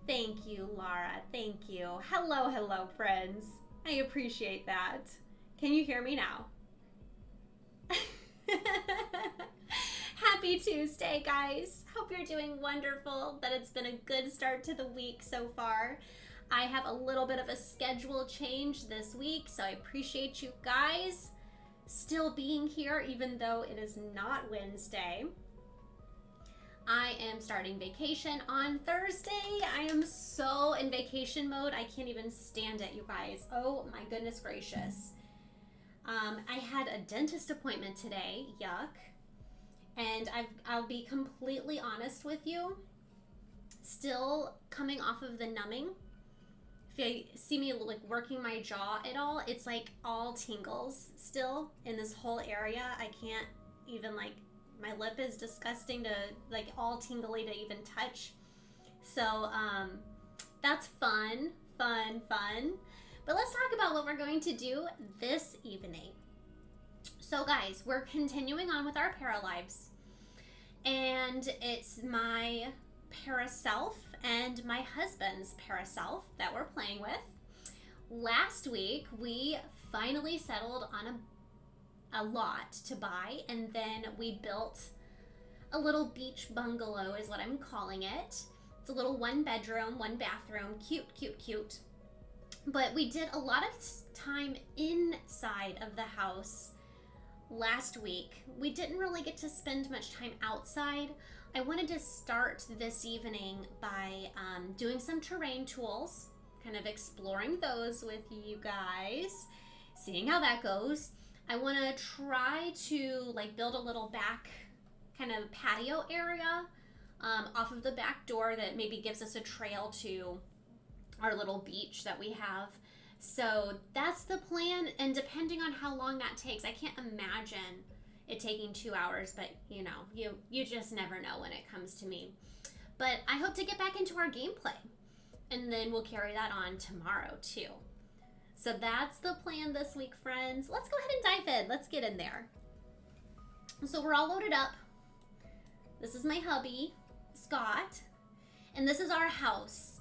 Thank you, Laura. Thank you. Hello, hello, friends. I appreciate that. Can you hear me now? Happy Tuesday, guys. Hope you're doing wonderful, that it's been a good start to the week so far. I have a little bit of a schedule change this week, so I appreciate you guys still being here, even though it is not Wednesday. I am starting vacation on Thursday. I am so in vacation mode. I can't even stand it, you guys. Oh my goodness gracious. I had a dentist appointment today. Yuck. And I'll be completely honest with you. Still coming off of the numbing. If you see me like working my jaw at all, it's like all tingles still in this whole area. I can't even my lip is disgusting to all tingly to even touch. So that's fun. But let's talk about what we're going to do this evening. So guys, we're continuing on with our Paralives, and it's my Paraself and my husband's Paraself that we're playing with. Last week we finally settled on a lot to buy, and then we built a little beach bungalow is what I'm calling it. It's a little 1 bedroom, 1 bathroom, cute. But we did a lot of time inside of the house last week. We didn't really get to spend much time outside. I wanted to start this evening by doing some terrain tools, kind of exploring those with you guys, seeing how that goes. I want to try to build a little back kind of patio area off of the back door that maybe gives us a trail to our little beach that we have. So that's the plan, and depending on how long that takes, I can't imagine it taking 2 hours, but you just never know when it comes to me. But I hope to get back into our gameplay, and then we'll carry that on tomorrow too. So that's the plan this week, friends. Let's go ahead and dive in. Let's get in there. So we're all loaded up. This is my hubby, Scott, and this is our house.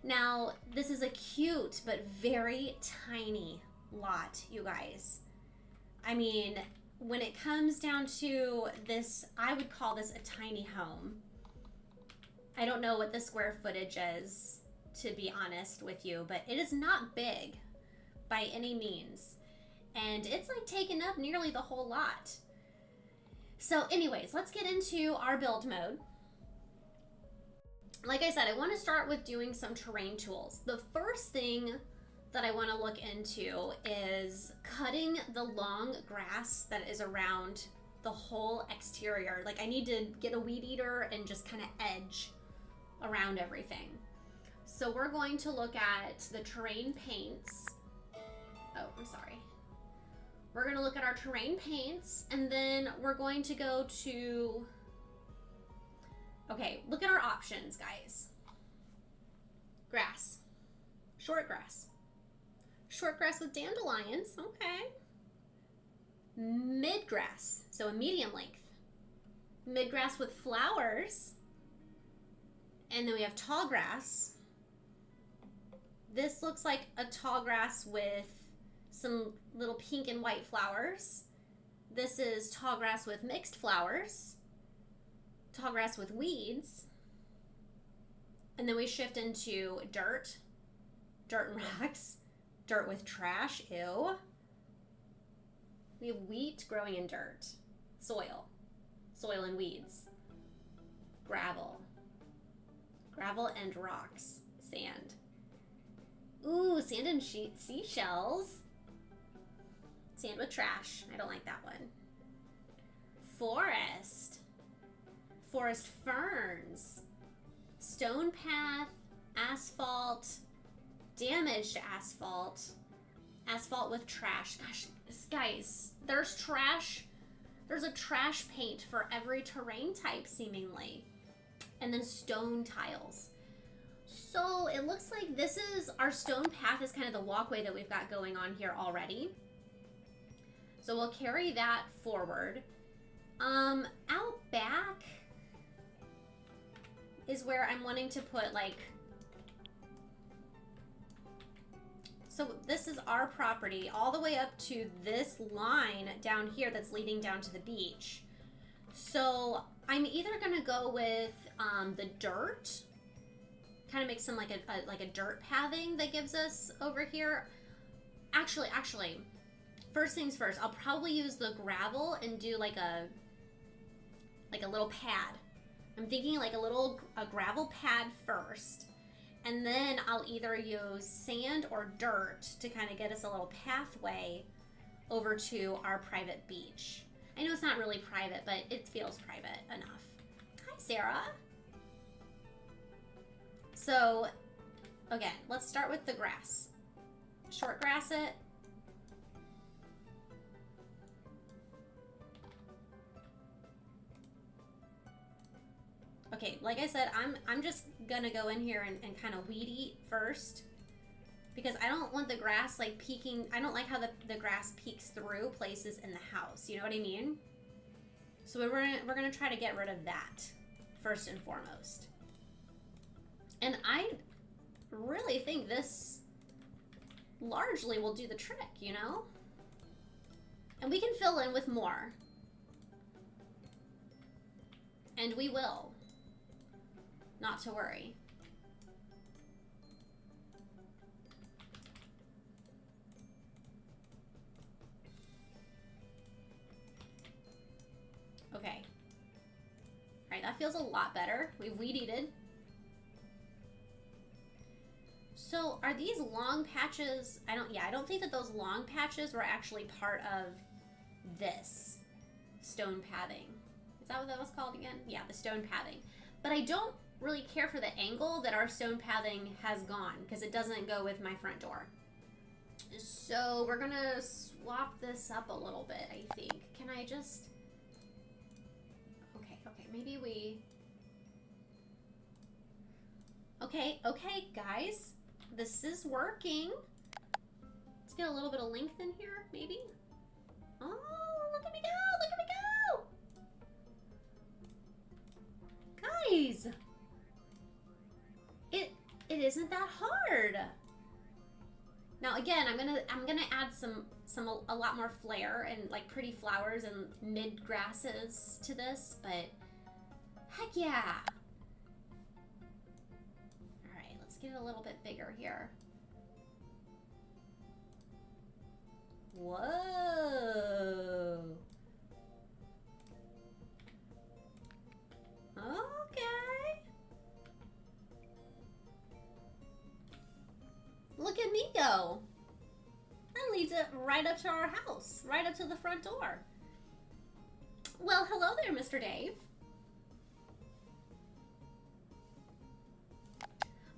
Now, this is a cute but very tiny lot, you guys. I mean, when it comes down to this, I would call this a tiny home. I don't know what the square footage is, to be honest with you, but it is not big by any means. And it's taken up nearly the whole lot. So anyways, let's get into our build mode. Like I said, I want to start with doing some terrain tools. The first thing that I want to look into is cutting the long grass that is around the whole exterior. I need to get a weed eater and just kind of edge around everything. So we're going to look at the terrain paints. Oh, I'm sorry. We're going to look at our terrain paints, and then we're going to go to... Okay, look at our options, guys. Grass. Short grass. Short grass with dandelions. Okay. Mid grass, so a medium length. Mid grass with flowers. And then we have tall grass. This looks like a tall grass with some little pink and white flowers. This is tall grass with mixed flowers. Tall grass with weeds. And then we shift into dirt and rocks, dirt with trash, ew. We have wheat growing in dirt, soil and weeds, gravel and rocks, sand. Ooh, sand and seashells. Sand with trash, I don't like that one. Forest ferns, stone path, asphalt, damaged asphalt, asphalt with trash. Gosh, guys, there's trash. There's a trash paint for every terrain type, seemingly. And then stone tiles. So it looks like this is our stone path is kind of the walkway that we've got going on here already. So we'll carry that forward. Out back is where I'm wanting to put So this is our property all the way up to this line down here that's leading down to the beach. So I'm either gonna go with the dirt, kind of make some like a dirt pathing that gives us over here. Actually, first things first, I'll probably use the gravel and do like a little pad. I'm thinking like a gravel pad first, and then I'll either use sand or dirt to kind of get us a little pathway over to our private beach. I know it's not really private, but it feels private enough. Hi, Sarah. So, again, let's start with the grass. Short grass it. Okay, like I said, I'm just gonna go in here and kind of weed eat first, because I don't want the grass like peeking. I don't like how the grass peeks through places in the house. You know what I mean? So we're gonna try to get rid of that first and foremost. And I really think this largely will do the trick, you know? And we can fill in with more. And we will. Not to worry. Okay. Alright, that feels a lot better. We've weed eated. So are these long patches? I don't think that those long patches were actually part of this stone pathing. Is that what that was called again? Yeah, the stone pathing. But I don't really care for the angle that our stone pathing has gone, because it doesn't go with my front door. So we're gonna swap this up a little bit, I think. Can I just... Okay, maybe we... Okay, guys. This is working. Let's get a little bit of length in here, maybe. Oh, look at me go! Guys! It isn't that hard. Now again, I'm gonna add a lot more flair and like pretty flowers and mid grasses to this, but heck yeah. Alright, let's get it a little bit bigger here. Whoa. Okay. Look at me go. That leads it right up to our house, right up to the front door. Well, hello there, Mr. Dave.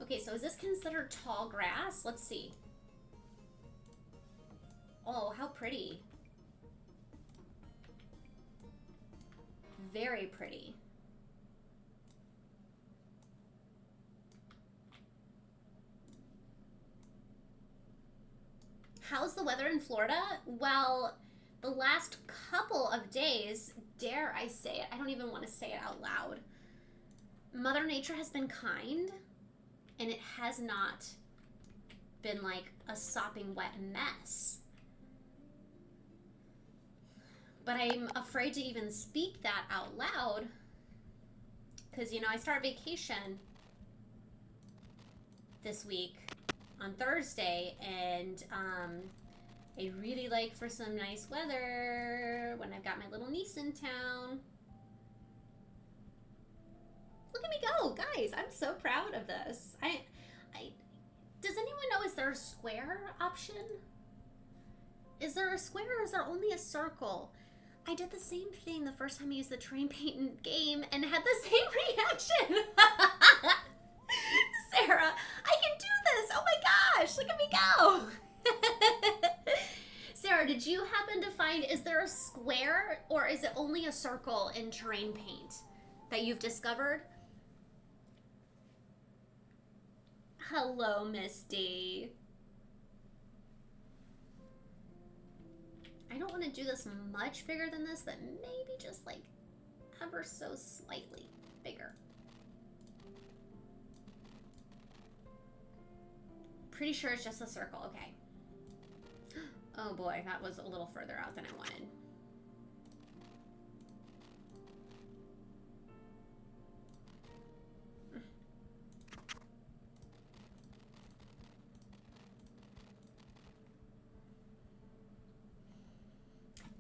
Okay, so is this considered tall grass? Let's see. Oh, how pretty. Very pretty. How's the weather in Florida? Well, the last couple of days, dare I say it, I don't even want to say it out loud. Mother Nature has been kind, and it has not been like a sopping wet mess. But I'm afraid to even speak that out loud, because, you know, I start vacation this week on Thursday, and I really like for some nice weather when I've got my little niece in town. Look at me go, guys. I'm so proud of this. Does anyone know, is there a square option? Is there a square or is there only a circle? I did the same thing the first time I used the terrain paint game and had the same reaction. Sarah, I can do this. Oh my gosh, look at me go. Sarah, did you happen to find, is there a square or is it only a circle in terrain paint that you've discovered? Hello, Misty. I don't want to do this much bigger than this, but maybe just like ever so slightly bigger. Pretty sure it's just a circle. Okay. Oh boy, that was a little further out than I wanted.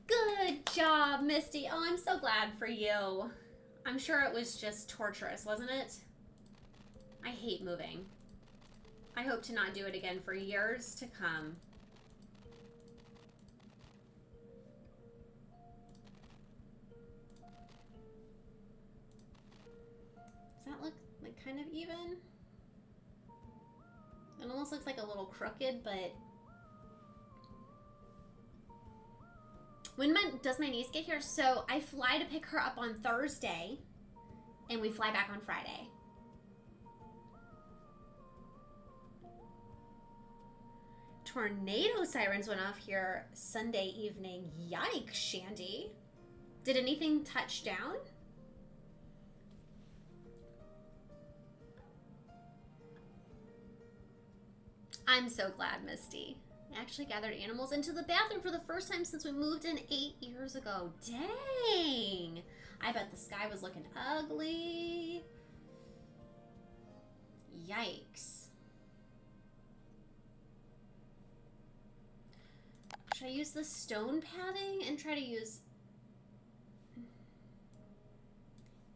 Good job, Misty. Oh, I'm so glad for you. I'm sure it was just torturous, wasn't it? I hate moving. I hope to not do it again for years to come. Does that look like kind of even? It almost looks like a little crooked, but when does my niece get here? So I fly to pick her up on Thursday, and we fly back on Friday. Tornado sirens went off here Sunday evening. Yikes, Shandy. Did anything touch down? I'm so glad, Misty. I actually gathered animals into the bathroom for the first time since we moved in 8 years ago. Dang! I bet the sky was looking ugly. Yikes. Should I use the stone padding and try to use...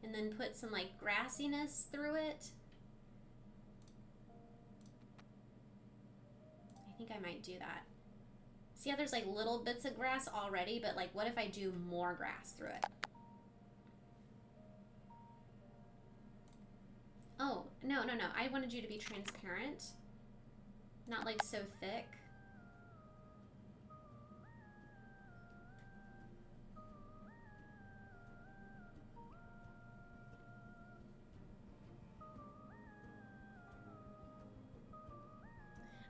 and then put some, like, grassiness through it? I think I might do that. See how there's like little bits of grass already, but like what if I do more grass through it? Oh, no. I wanted you to be transparent. Not like so thick.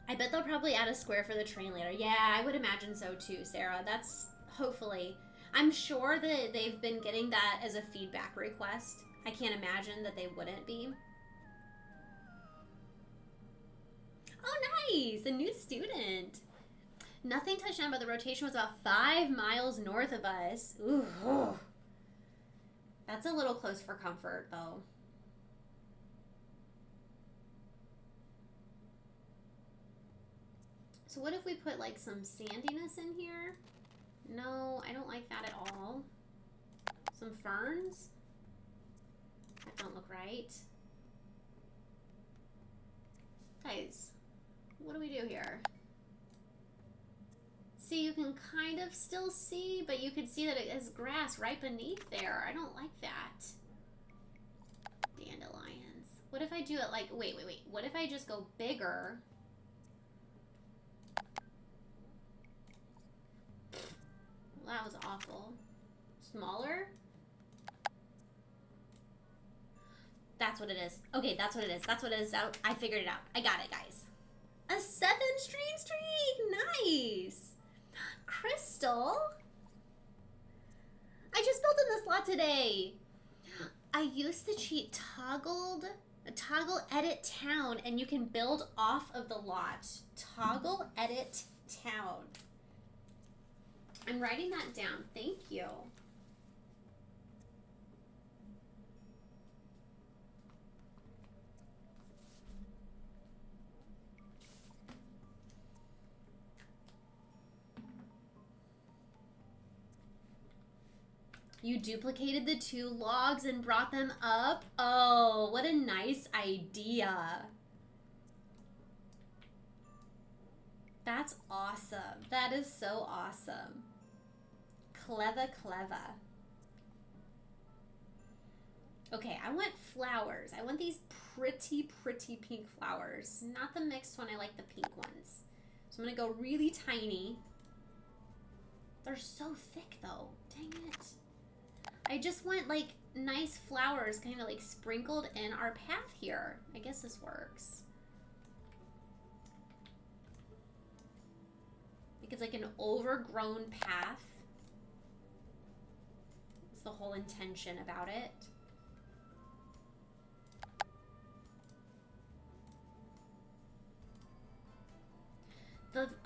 I bet they'll probably add a square for the train later. Yeah, I would imagine so too, Sarah. That's hopefully. I'm sure that they've been getting that as a feedback request. I can't imagine that they wouldn't be. Oh, nice! A new student. Nothing touched down, but the rotation was about 5 miles north of us. Ooh. That's a little close for comfort, though. So what if we put like some sandiness in here? No, I don't like that at all. Some ferns? That don't look right. Guys, what do we do here? See, you can kind of still see, but you can see that it has grass right beneath there. I don't like that. Dandelions. What if I do it like, wait. What if I just go bigger? Well, that was awful. Smaller? That's what it is. Okay, that's what it is. That's what it is. I figured it out. I got it, guys. A 7-stream streak! Nice! Crystal? I just built in this lot today. I used the cheat toggle edit town, and you can build off of the lot. Toggle edit town. I'm writing that down. Thank you. You duplicated the 2 logs and brought them up? Oh, what a nice idea. That's awesome. That is so awesome. Clever. Okay, I want flowers. I want these pretty pink flowers. Not the mixed one. I like the pink ones. So I'm going to go really tiny. They're so thick, though. Dang it. I just want, like, nice flowers kind of, like, sprinkled in our path here. I guess this works. It's like an overgrown path. It's the whole intention about it.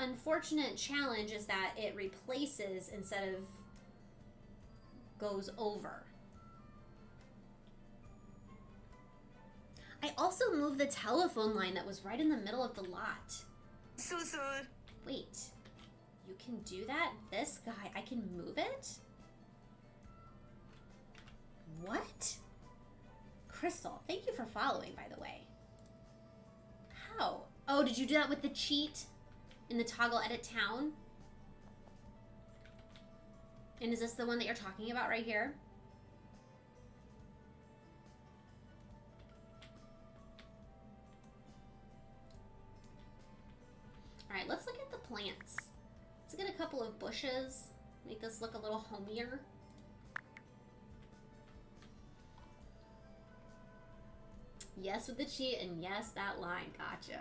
unfortunate challenge is that it replaces instead of goes over. I also moved the telephone line that was right in the middle of the lot. Wait, you can do that? This guy, I can move it? What? Crystal, thank you for following, by the way. How? Oh, did you do that with the cheat in the toggle edit town? And is this the one that you're talking about right here? All right, let's look at the plants. Let's get a couple of bushes, make this look a little homier. Yes with the cheat, and yes, that line. Gotcha.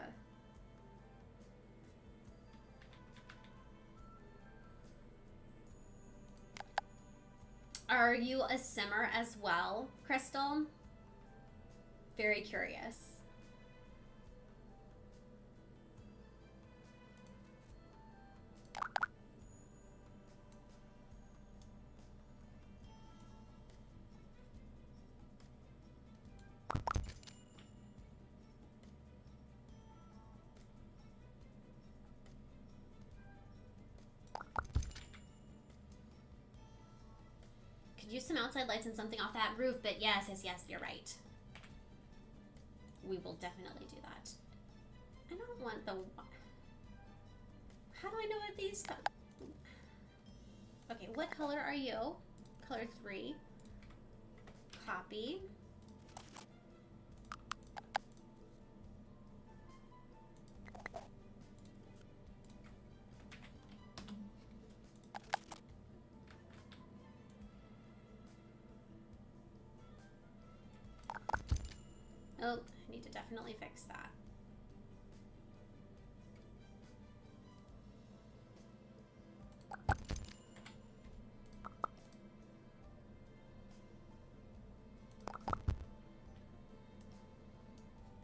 Are you a simmer as well, Crystal? Very curious. Could use some outside lights and something off that roof, but yes, you're right. We will definitely do that. I don't want the... How do I know what these... Okay, what color are you? Color 3. Copy. Oh, I need to definitely fix that.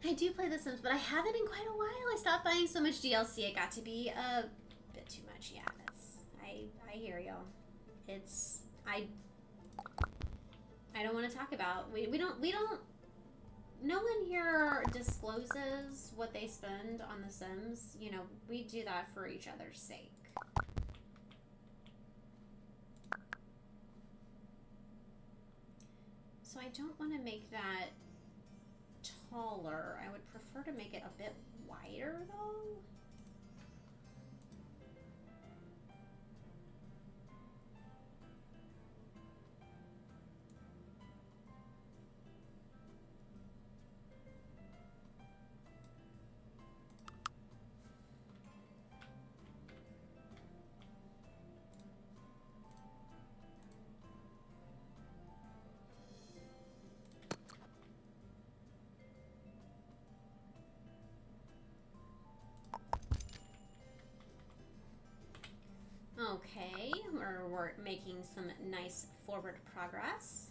I do play The Sims, but I haven't in quite a while. I stopped buying so much DLC. It got to be a bit too much. Yeah, that's... I hear you. It's... I don't want to talk about... We don't... No one here discloses what they spend on The Sims. You know, we do that for each other's sake. So I don't want to make that taller. I would prefer to make it a bit wider, though. Okay, we're making some nice forward progress.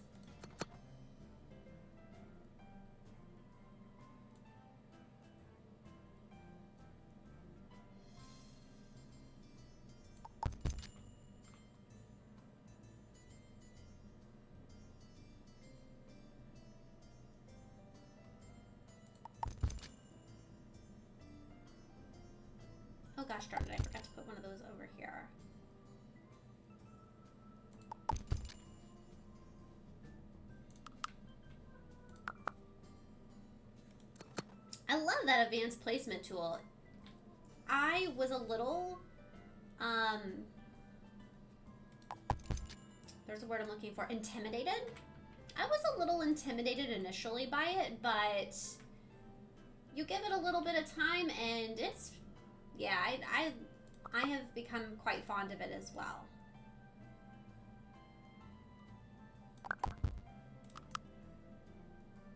Oh gosh darn it, I forgot to put one of those over here. I love that advanced placement tool. I was a little, there's a word I'm looking for, intimidated. I was a little intimidated initially by it, but you give it a little bit of time and it's, yeah, I have become quite fond of it as well.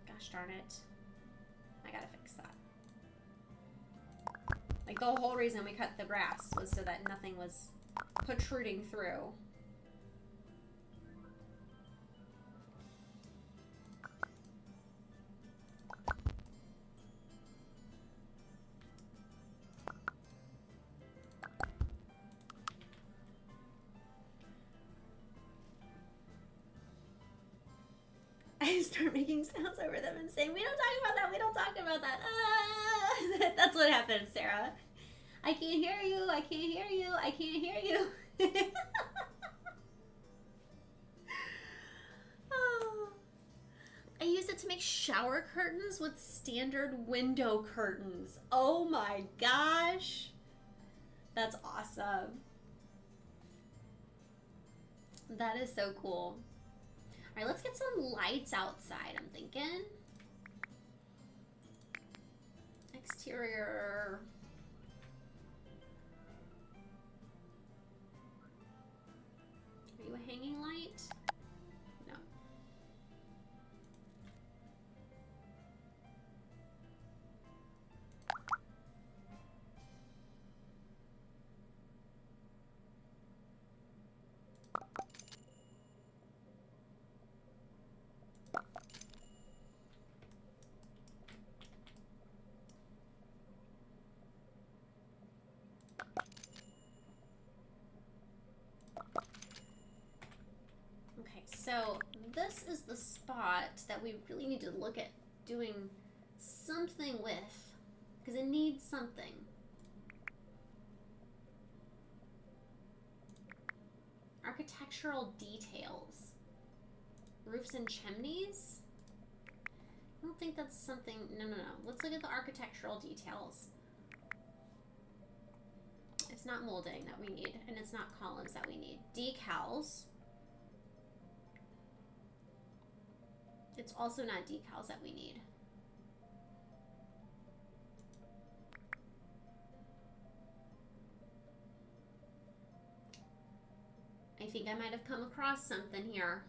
Gosh darn it. I gotta fix that. Like, the whole reason we cut the grass was so that nothing was protruding through. start making sounds over them and saying, we don't talk about that, we don't talk about that. Ah! That's what happened, Sarah. I can't hear you, I can't hear you, I can't hear you. Oh. I use it to make shower curtains with standard window curtains. Oh my gosh. That's awesome. That is so cool. All right, let's get some lights outside, I'm thinking. Exterior. Are you a hanging light? No. So this is the spot that we really need to look at doing something with, because it needs something. Architectural details. Roofs and chimneys? I don't think that's something, no. Let's look at the architectural details. It's not molding that we need, and it's not columns that we need. Decals. It's also not decals that we need. I think I might have come across something here.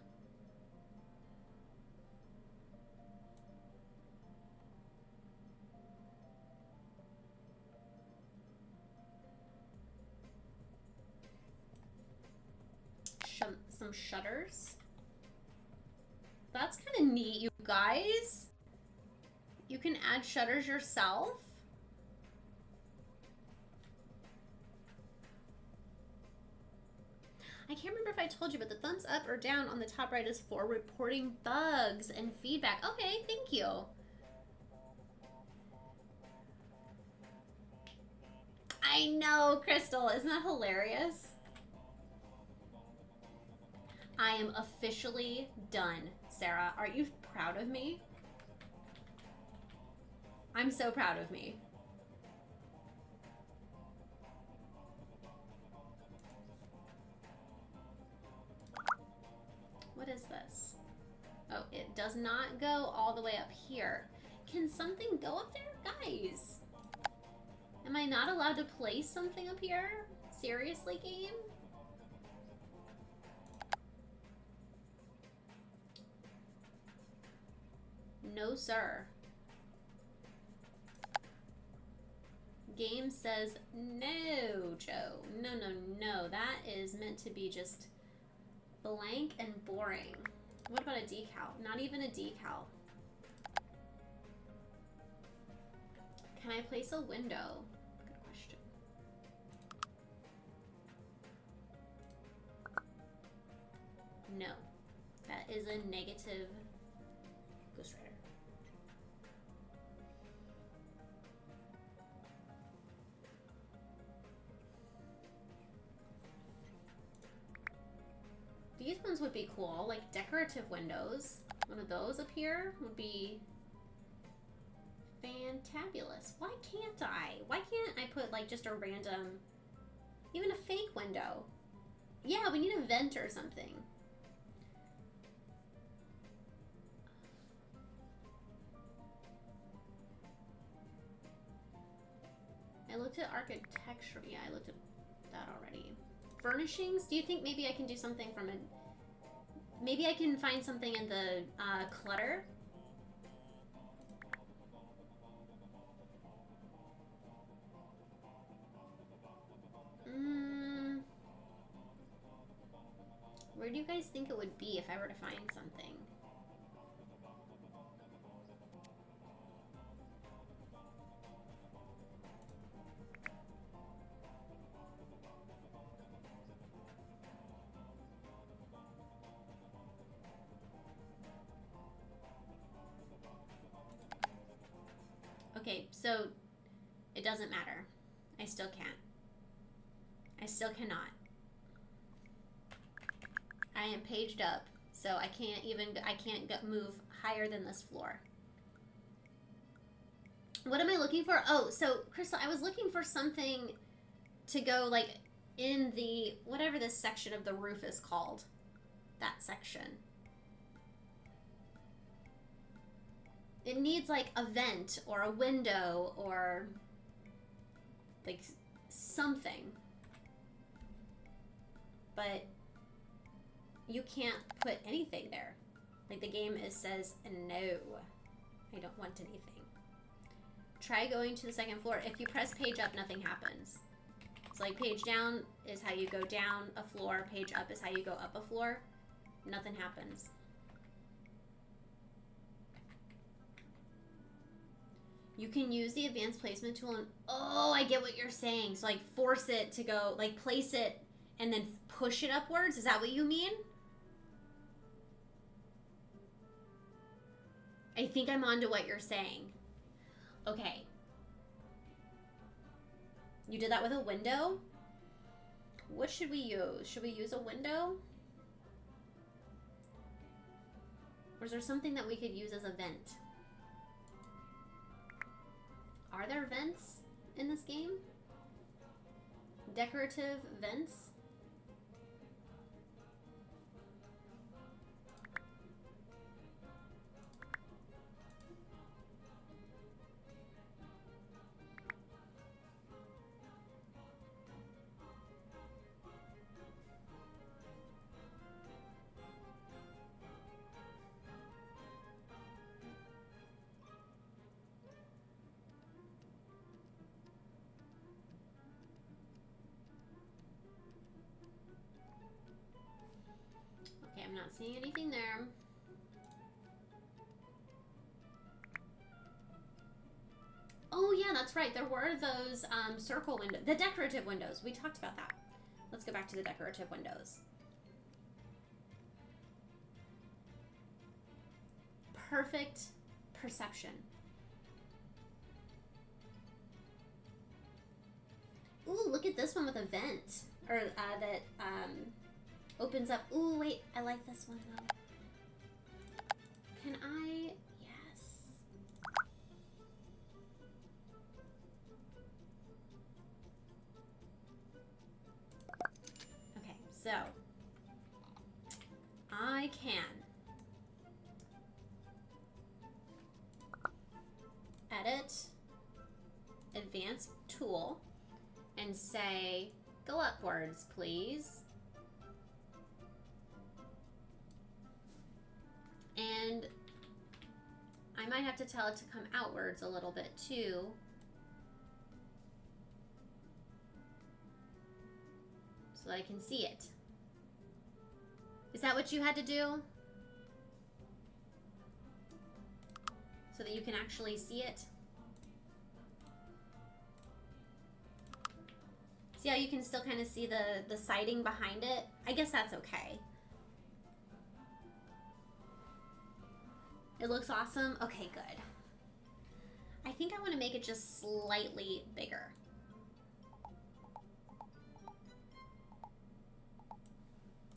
Some shutters. That's kind of neat, you guys. You can add shutters yourself. I can't remember if I told you, but the thumbs up or down on the top right is for reporting bugs and feedback. Okay, thank you. I know, Crystal. Isn't that hilarious? I am officially done, Sarah. Aren't you proud of me? I'm so proud of me. What is this? Oh, it does not go all the way up here. Can something go up there? Guys, am I not allowed to place something up here? Seriously, game? No, sir. Game says no, Joe. No. That is meant to be just blank and boring. What about a decal? Not even a decal. Can I place a window? Good question. No. That is a negative Ghost Rider. These ones would be cool, like decorative windows. One of those up here would be fantabulous. Why can't I? Why can't I put like just a random, even a fake window? Yeah, we need a vent or something. I looked at architecture. Yeah, I looked at that already. Furnishings? Do you think maybe I can do something from a... Maybe I can find something in the clutter? Where do you guys think it would be if I were to find something? So it doesn't matter. I still can't. I still cannot. I am paged up, so I can't move higher than this floor. What am I looking for? Oh, so Crystal, I was looking for something to go like in the, whatever this section of the roof is called. That section. It needs like a vent or a window or like something. But you can't put anything there. Like the game says, no, I don't want anything. Try going to the second floor. If you press page up, nothing happens. So like page down is how you go down a floor. Page up is how you go up a floor. Nothing happens. You can use the advanced placement tool and, oh, I get what you're saying. So like force it to go, like place it and then push it upwards. Is that what you mean? I think I'm onto what you're saying. Okay. You did that with a window? What should we use? Should we use a window? Or is there something that we could use as a vent? Are there vents in this game? Decorative vents? Okay, I'm not seeing anything there. Oh yeah, that's right. There were those circle windows, the decorative windows. We talked about that. Let's go back to the decorative windows. Perfect perception. Ooh, look at this one with a vent. Or that opens up. Ooh, wait, I like this one though. Can I? Yes. Okay, so I can edit advanced tool and say go upwards, please. And I might have to tell it to come outwards a little bit too. So that I can see it. Is that what you had to do? So that you can actually see it? See how you can still kind of see the siding behind it? I guess that's okay. It looks awesome? Okay, good. I think I want to make it just slightly bigger.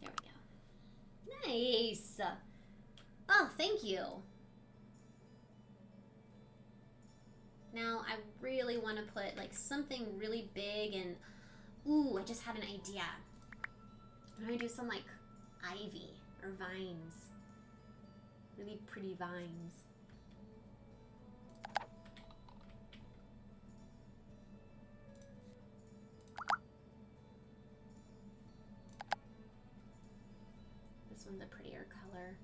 There we go. Nice! Oh, thank you. Now, I really want to put like something really big and... Ooh, I just had an idea. I'm going to do some like ivy or vines. Really pretty vines. This one's a prettier color.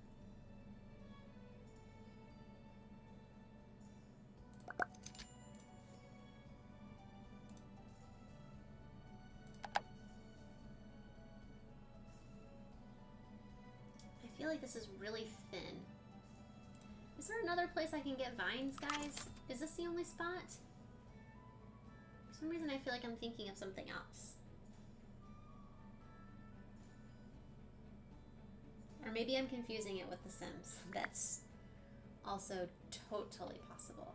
I feel like this is really thin. Is there another place I can get vines, guys? Is this the only spot? For some reason I feel like I'm thinking of something else. Or maybe I'm confusing it with The Sims. That's also totally possible.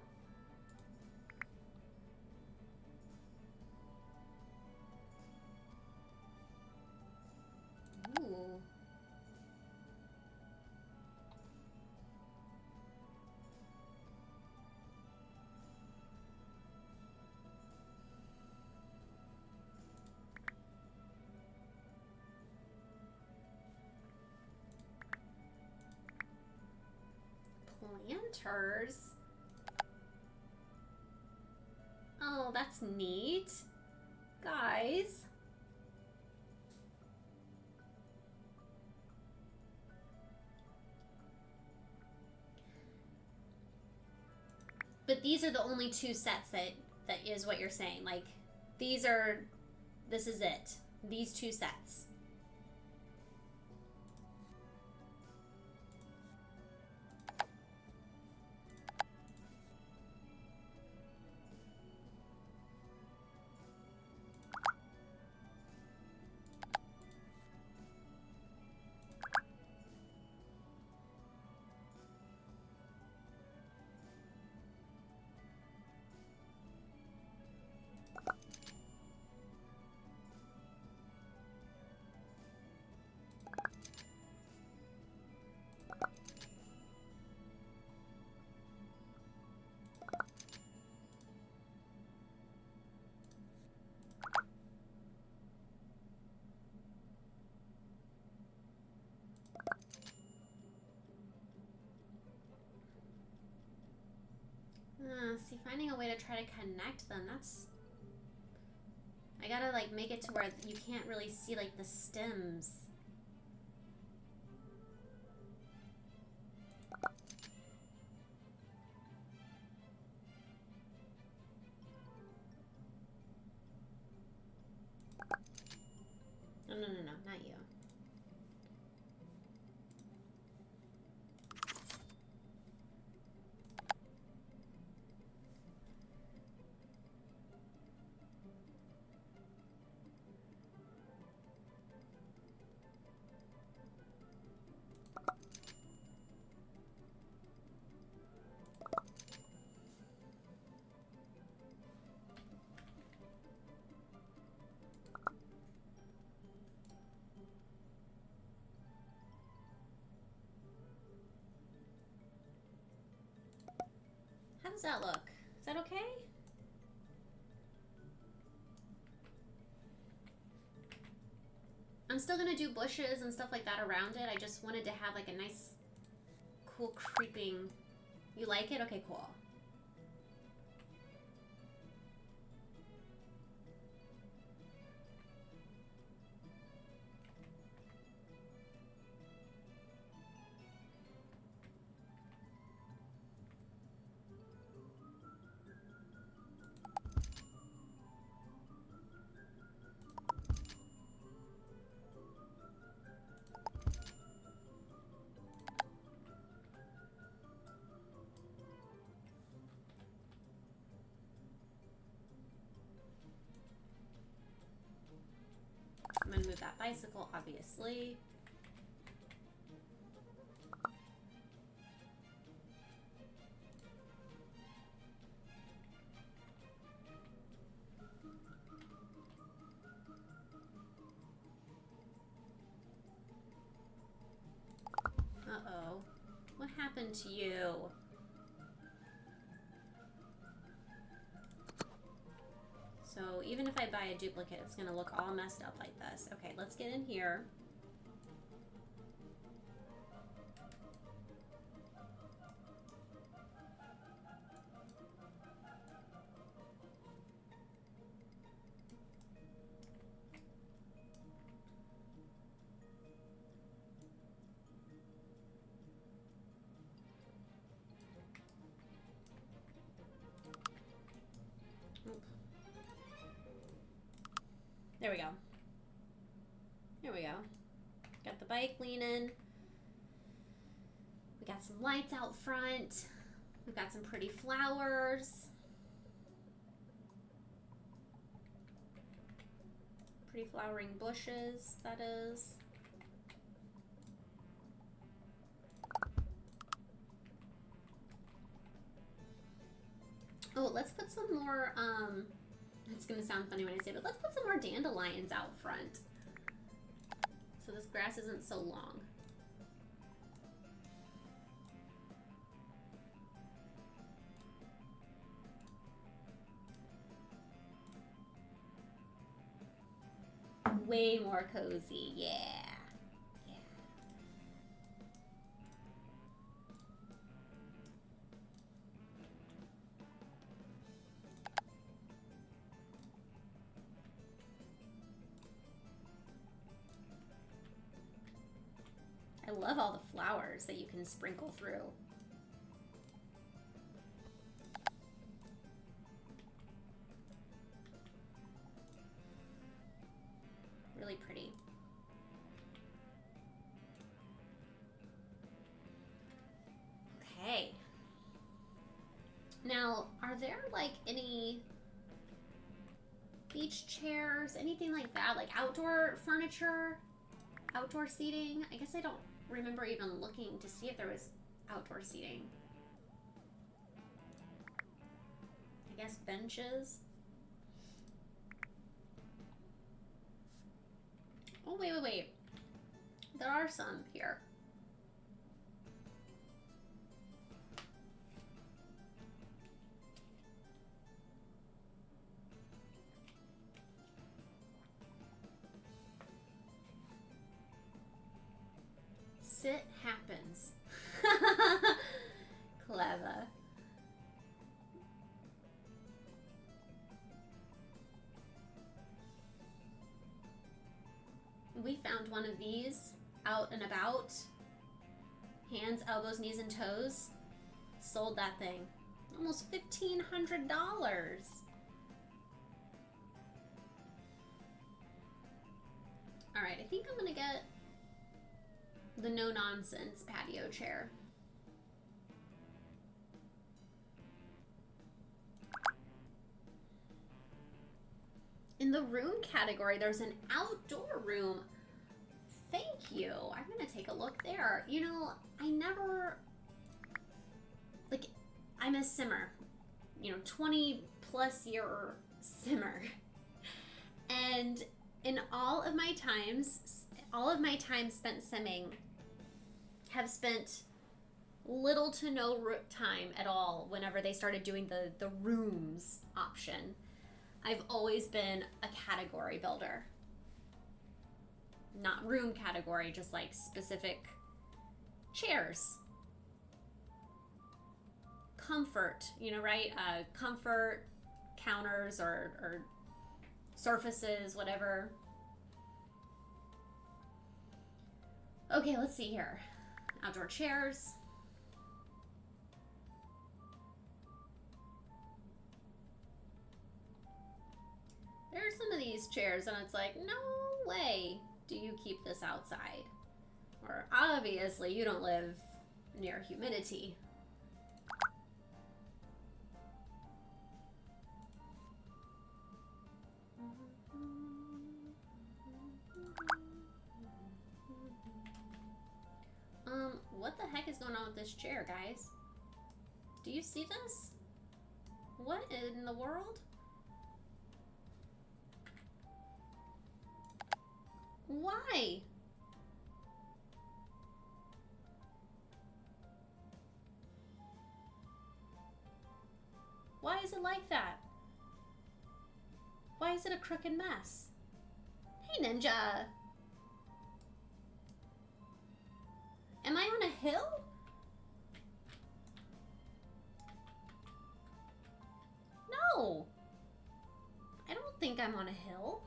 planters. Oh, that's neat. Guys. But these are the only two sets that is what you're saying. Like, this is it. These two sets. See, finding a way to try to connect them, that's... I gotta, like, make it to where you can't really see, like, the stems. No, not you. How does that look? Is that okay? I'm still gonna do bushes and stuff like that around it. I just wanted to have like a nice, cool creeping... You like it? Okay, cool. I'm gonna move that bicycle, obviously. Uh-oh. What happened to you? So even if I buy a duplicate, it's gonna look all messed up like this. Okay, let's get in here. There we go. There we go. Got the bike leaning. We got some lights out front. We've got some pretty flowers. Pretty flowering bushes, that is. Oh, let's put some more, it's gonna sound funny when I say it, but let's put some more dandelions out front. So this grass isn't so long. Way more cozy, yeah. love all the flowers that you can sprinkle through. Really pretty. Okay. Now, are there like any beach chairs, anything like that? Like outdoor furniture, outdoor seating? I guess I don't remember even looking to see if there was outdoor seating. I guess benches. Oh, wait. There are some here. Sit happens. Clever. We found one of these out and about. Hands, elbows, knees, and toes. Sold that thing. Almost $1,500. Alright, I think I'm gonna get the no-nonsense patio chair. In the room category, there's an outdoor room. Thank you. I'm gonna take a look there. You know, I never, like, I'm a simmer. You know, 20 plus year simmer. And in all of my time spent simming, have spent little to no time at all whenever they started doing the rooms option. I've always been a category builder. Not room category, just like specific chairs. Comfort, you know, right? Comfort, counters, or surfaces, whatever. Okay, let's see here. Outdoor chairs. There are some of these chairs and it's like, no way do you keep this outside. Or obviously you don't live near humidity. What the heck is going on with this chair, guys? Do you see this? What in the world? Why? Why is it like that? Why is it a crooked mess? Hey, Ninja! Am I on a hill? No! I don't think I'm on a hill.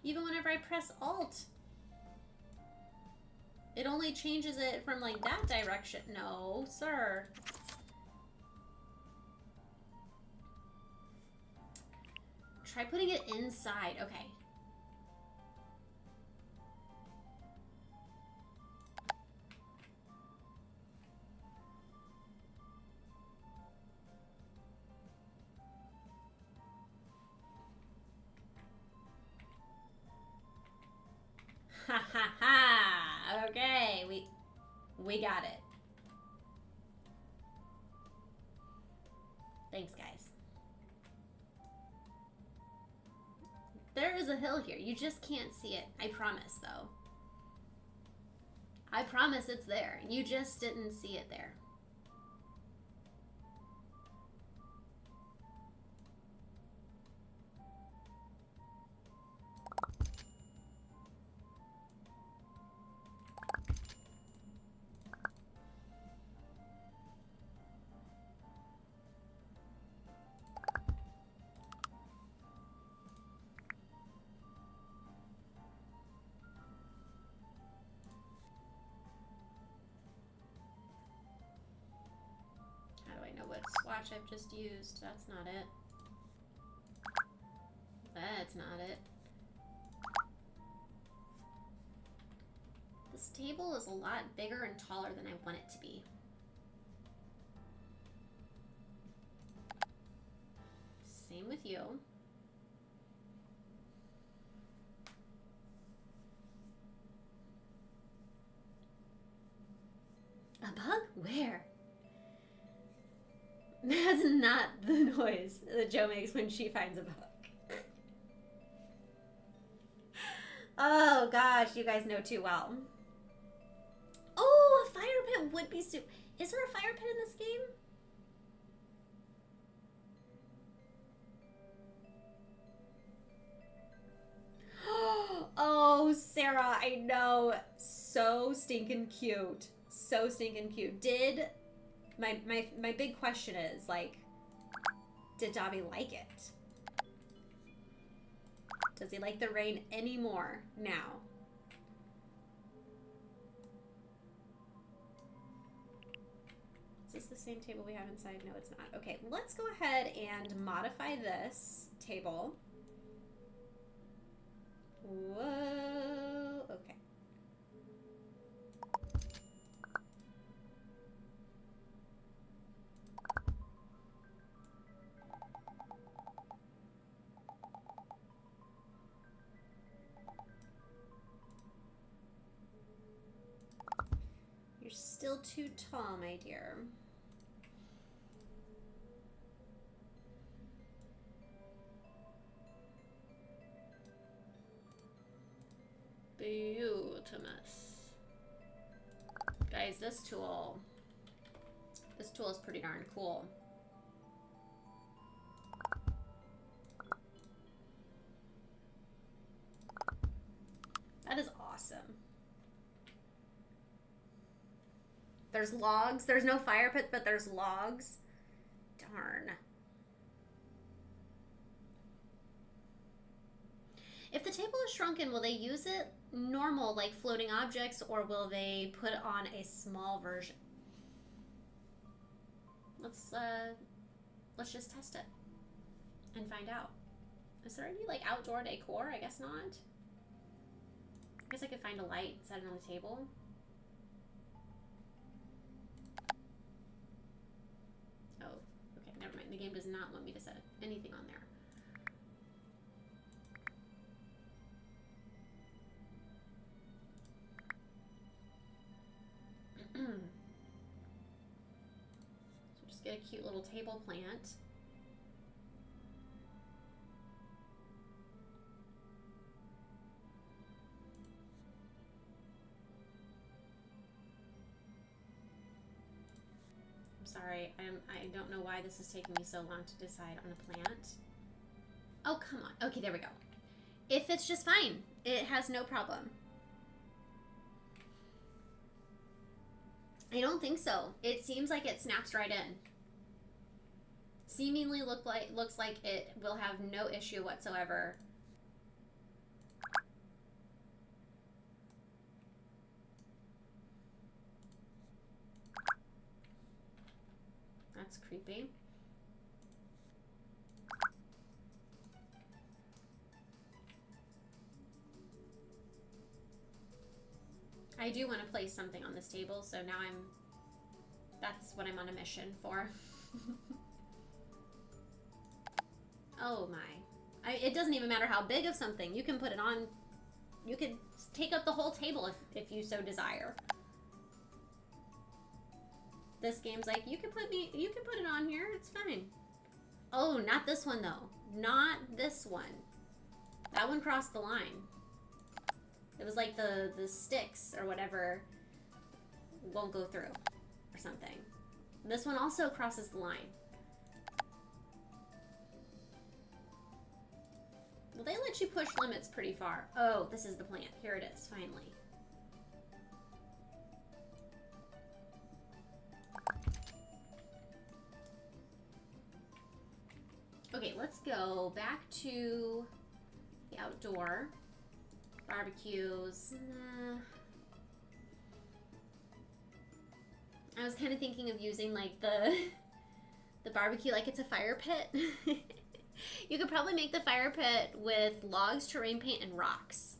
Even whenever I press Alt, it only changes it from like that direction. No, sir. Try putting it inside. Okay. Ha ha ha! Okay, we got it. Thanks, guys. There is a hill here. You just can't see it. I promise, though. I promise it's there. You just didn't see it there. swatch I've just used. That's not it. That's not it. This table is a lot bigger and taller than I want it to be. Same with you. A bug? Where? That's not the noise that Joe makes when she finds a bug. Oh gosh, you guys know too well. Oh, a fire pit would be super. Is there a fire pit in this game? Oh, Sarah, I know. So stinking cute. So stinking cute. Did my big question is, like, did Dobby like it? Does he like the rain anymore now? Is this the same table we have inside? No, it's not. Okay, let's go ahead and modify this table. Whoa, okay. You're still too tall, my dear. Beautimous. Guys, this tool is pretty darn cool. That is awesome. There's logs. There's no fire pit, but there's logs. Darn. If the table is shrunken, will they use it normal, like floating objects, or will they put on a small version? Let's just test it and find out. Is there any like outdoor decor? I guess not. I guess I could find a light, set it on the table. Oh, okay, never mind. The game does not want me to set anything on there. So just get a cute little table plant. I'm sorry, I don't know why this is taking me so long to decide on a plant. Oh, come on. Okay, there we go. It fits just fine. It has no problem. I don't think so. It seems like it snaps right in. Seemingly looks like it will have no issue whatsoever. That's creepy. I do want to place something on this table, so now that's what I'm on a mission for. Oh my. It doesn't even matter how big of something. You can put it on, you could take up the whole table if you so desire. This game's like, you can put it on here, it's fine. Oh, not this one though. Not this one. That one crossed the line. It was like the sticks or whatever won't go through or something. This one also crosses the line. Well, they let you push limits pretty far. Oh, this is the plant. Here it is, finally. Okay, let's go back to the outdoor. Barbecues. I was kind of thinking of using like the The barbecue like it's a fire pit. You could probably make the fire pit with logs, terrain paint, and rocks.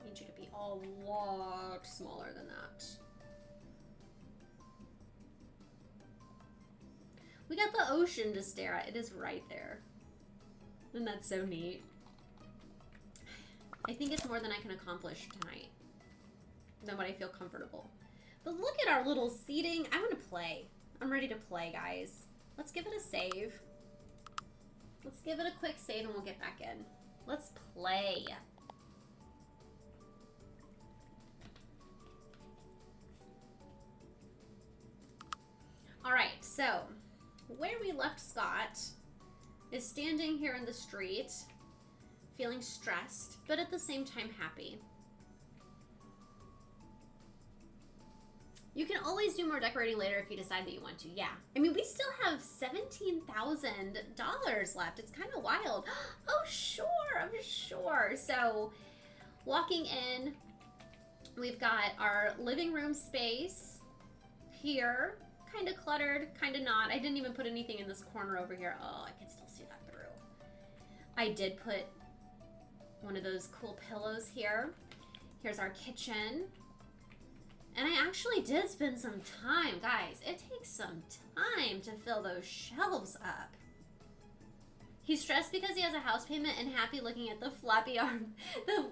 Need you to be a lot smaller than that. We got the ocean to stare at. It is right there. And that's so neat. I think it's more than I can accomplish tonight. Than what I feel comfortable. But look at our little seating. I want to play. I'm ready to play, guys. Let's give it a save. Let's give it a quick save and we'll get back in. Let's play. Alright, so where we left Scott is standing here in the street, feeling stressed, but at the same time happy. You can always do more decorating later if you decide that you want to, yeah. I mean, we still have $17,000 left. It's kind of wild. Oh, sure, I'm sure. So, walking in, we've got our living room space here. Kind of cluttered, kind of not. I didn't even put anything in this corner over here. Oh, I can still see that through. I did put one of those cool pillows here. Here's our kitchen. And I actually did spend some time, guys. It takes some time to fill those shelves up. He's stressed because he has a house payment and happy looking at the floppy arm, the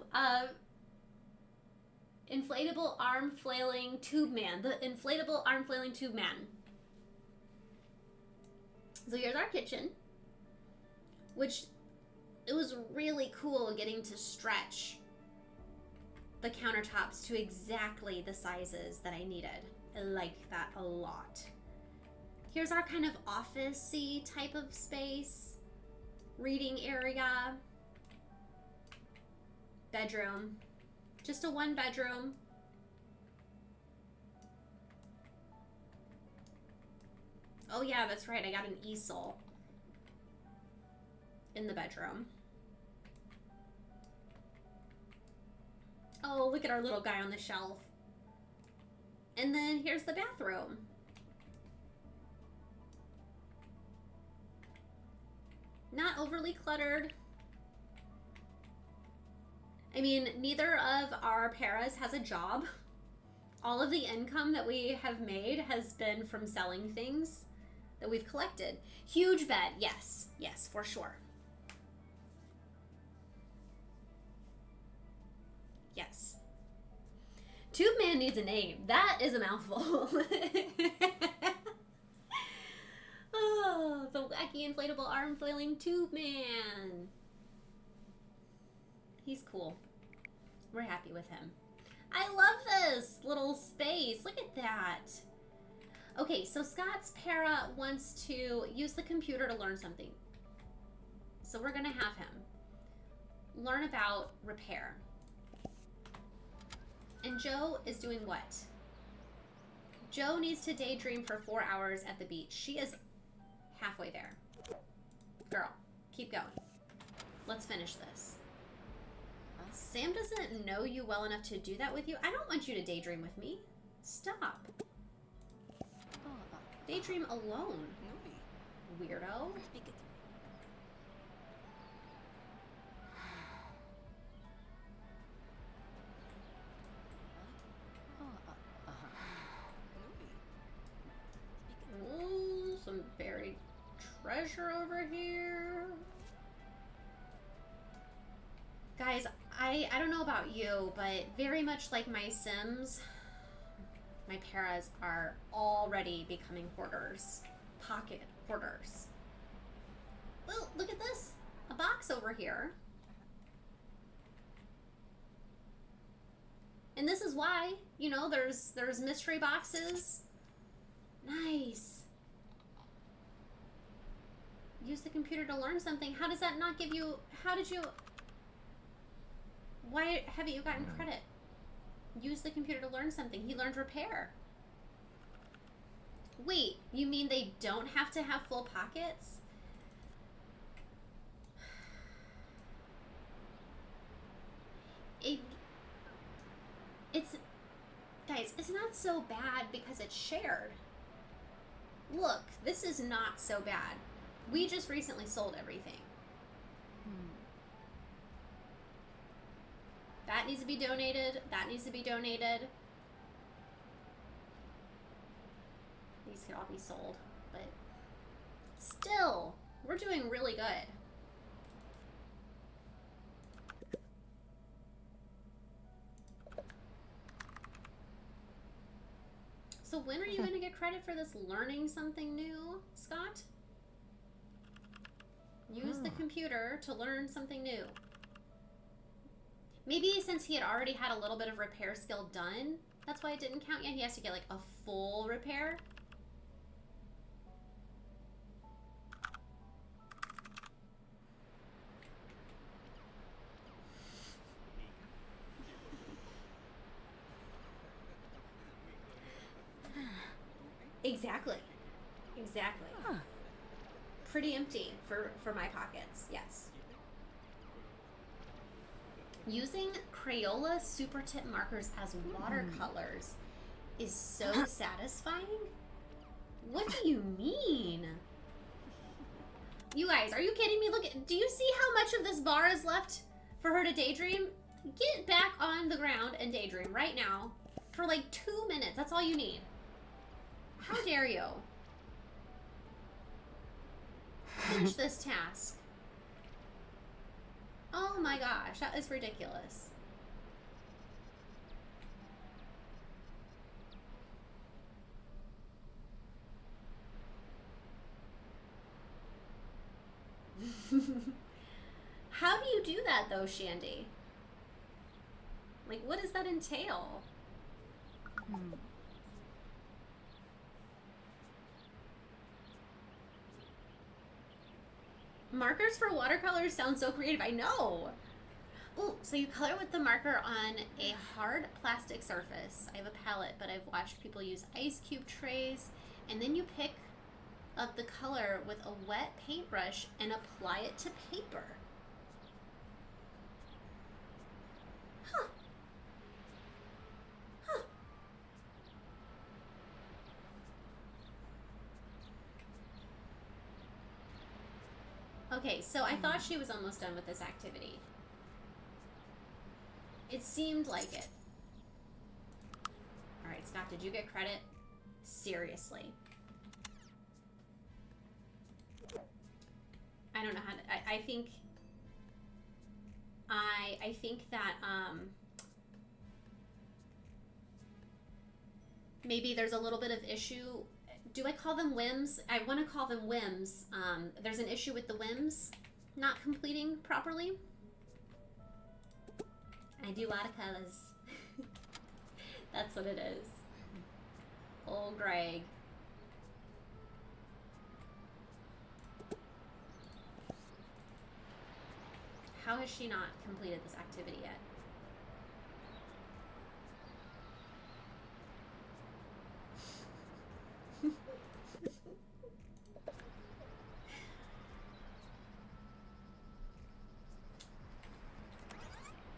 inflatable arm flailing tube man. The inflatable arm flailing tube man. So here's our kitchen, which it was really cool getting to stretch the countertops to exactly the sizes that I needed. I like that a lot. Here's our kind of office-y type of space. Reading area. Bedroom. Just a one bedroom. Oh yeah, that's right. I got an easel in the bedroom. Oh, look at our little guy on the shelf. And then here's the bathroom. Not overly cluttered. I mean, neither of our paras has a job. All of the income that we have made has been from selling things that we've collected. Huge bed, yes. Yes, for sure. Yes. Tube Man needs a name. That is a mouthful. Oh, the wacky inflatable arm flailing Tube Man. He's cool. We're happy with him. I love this little space. Look at that. Okay, so Scott's para wants to use the computer to learn something. So we're gonna have him learn about repair. And Joe is doing what? Joe needs to daydream for 4 hours at the beach. She is halfway there. Girl, keep going. Let's finish this. Sam doesn't know you well enough to do that with you. I don't want you to daydream with me. Stop. Daydream alone. Weirdo. Ooh, some buried treasure over here. Guys, I don't know about you, but very much like my Sims, my paras are already becoming hoarders. Pocket hoarders. Oh, look at this. A box over here. And this is why, you know, there's mystery boxes. Nice. Use the computer to learn something. How does that not give you... How did you... Why haven't you gotten credit? Use the computer to learn something. He learned repair. Wait, you mean they don't have to have full pockets? It's... Guys, it's not so bad because it's shared. Look, this is not so bad. We just recently sold everything. That needs to be donated. That needs to be donated. These could all be sold, but still, we're doing really good. So when are you going to get credit for this learning something new, Scott? Use the computer to learn something new. Maybe since he had already had a little bit of repair skill done, that's why it didn't count yet. He has to get like a full repair. Exactly. Exactly. Huh. Pretty empty for my pockets, yes. Using Crayola super tip markers as watercolors is so satisfying. What do you mean? You guys, are you kidding me? Look, do you see how much of this bar is left for her to daydream? Get back on the ground and daydream right now for like 2 minutes. That's all you need. How dare you? Finish this task. Oh my gosh, that is ridiculous. How do you do that though, Shandy? Like, what does that entail? Markers for watercolors sound so creative. I know. Ooh, so you color with the marker on a hard plastic surface. I have a palette, but I've watched people use ice cube trays, and then you pick up the color with a wet paintbrush and apply it to paper. Huh. Huh. Okay, so I thought she was almost done with this activity. It seemed like it. All right, Scott, did you get credit? Seriously. I don't know how to, I think that, maybe there's a little bit of issue. Do I call them whims? I want to call them whims. There's an issue with the whims not completing properly. I do watercolors. That's what it is. Old Greg. How has she not completed this activity yet?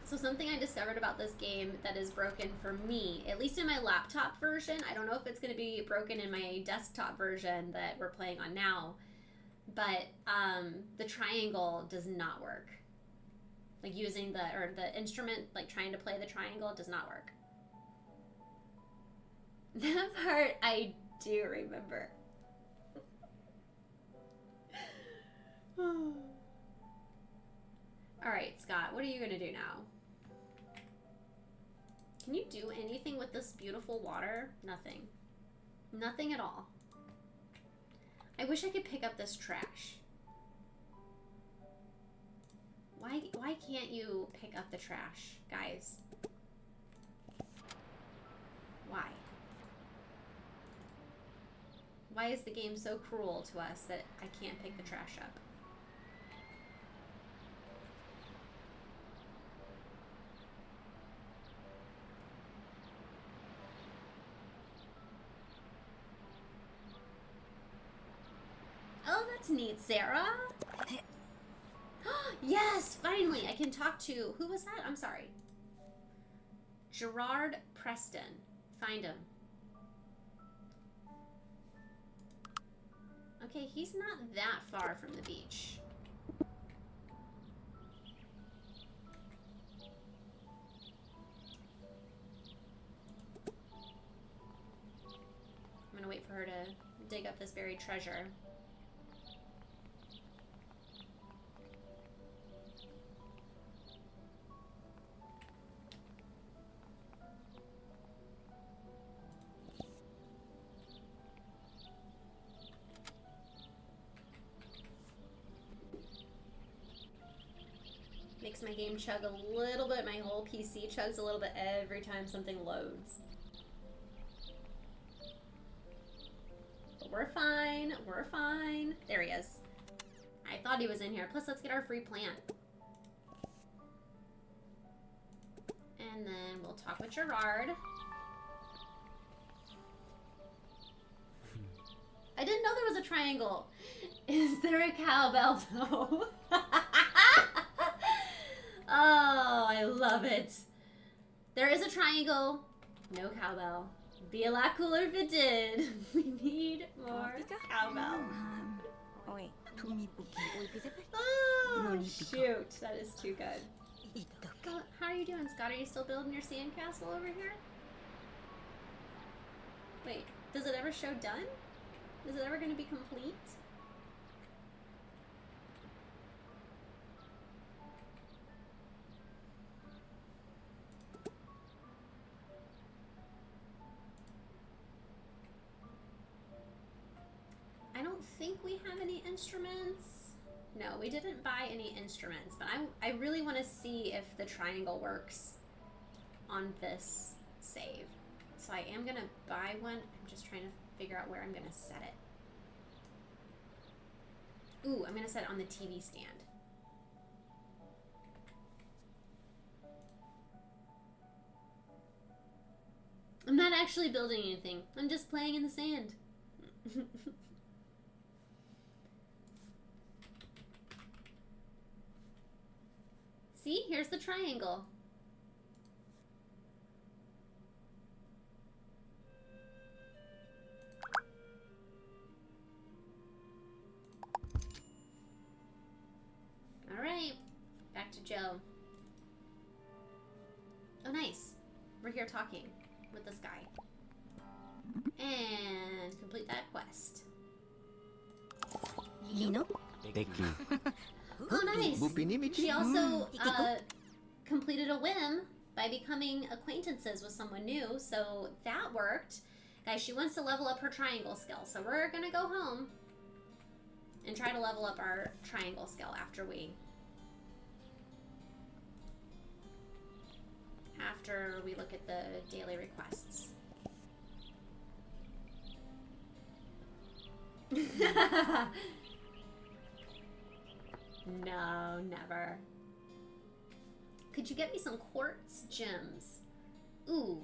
So something I discovered about this game that is broken for me, at least in my laptop version, I don't know if it's going to be broken in my desktop version that we're playing on now, but the triangle does not work. Like using the instrument, like trying to play the triangle, does not work. That part I do remember. All right, Scott, what are you going to do now? Can you do anything with this beautiful water? Nothing. Nothing at all. I wish I could pick up this trash. Why can't you pick up the trash, guys? Why? Why is the game so cruel to us that I can't pick the trash up? Oh, that's neat, Sarah. Yes, finally, I can talk to, who was that? I'm sorry. Gerard Preston. Find him. Okay, he's not that far from the beach. I'm gonna wait for her to dig up this buried treasure. Makes my game chug a little bit. My whole PC chugs a little bit every time something loads. But we're fine. We're fine. There he is. I thought he was in here. Plus, let's get our free plant. And then we'll talk with Gerard. I didn't know there was a triangle. Is there a cowbell, though? Oh, I love it. There is a triangle. No cowbell. Be a lot cooler if it did. We need more cowbell. Oh, shoot. That is too good. How are you doing, Scott? Are you still building your sandcastle over here? Wait, does it ever show done? Is it ever going to be complete? I don't think we have any instruments. No, we didn't buy any instruments, but I really want to see if the triangle works on this save. So I am going to buy one. I'm just trying to figure out where I'm going to set it. Ooh, I'm going to set it on the TV stand. I'm not actually building anything. I'm just playing in the sand. See, here's the triangle. All right, back to Joe. Oh, nice. We're here talking with this guy. And complete that quest. Lino? Oh, nice. She also completed a whim by becoming acquaintances with someone new, so that worked. Guys, she wants to level up her triangle skill, so we're going to go home and try to level up our triangle skill after we look at the daily requests. No, never. Could you get me some quartz gems? Ooh,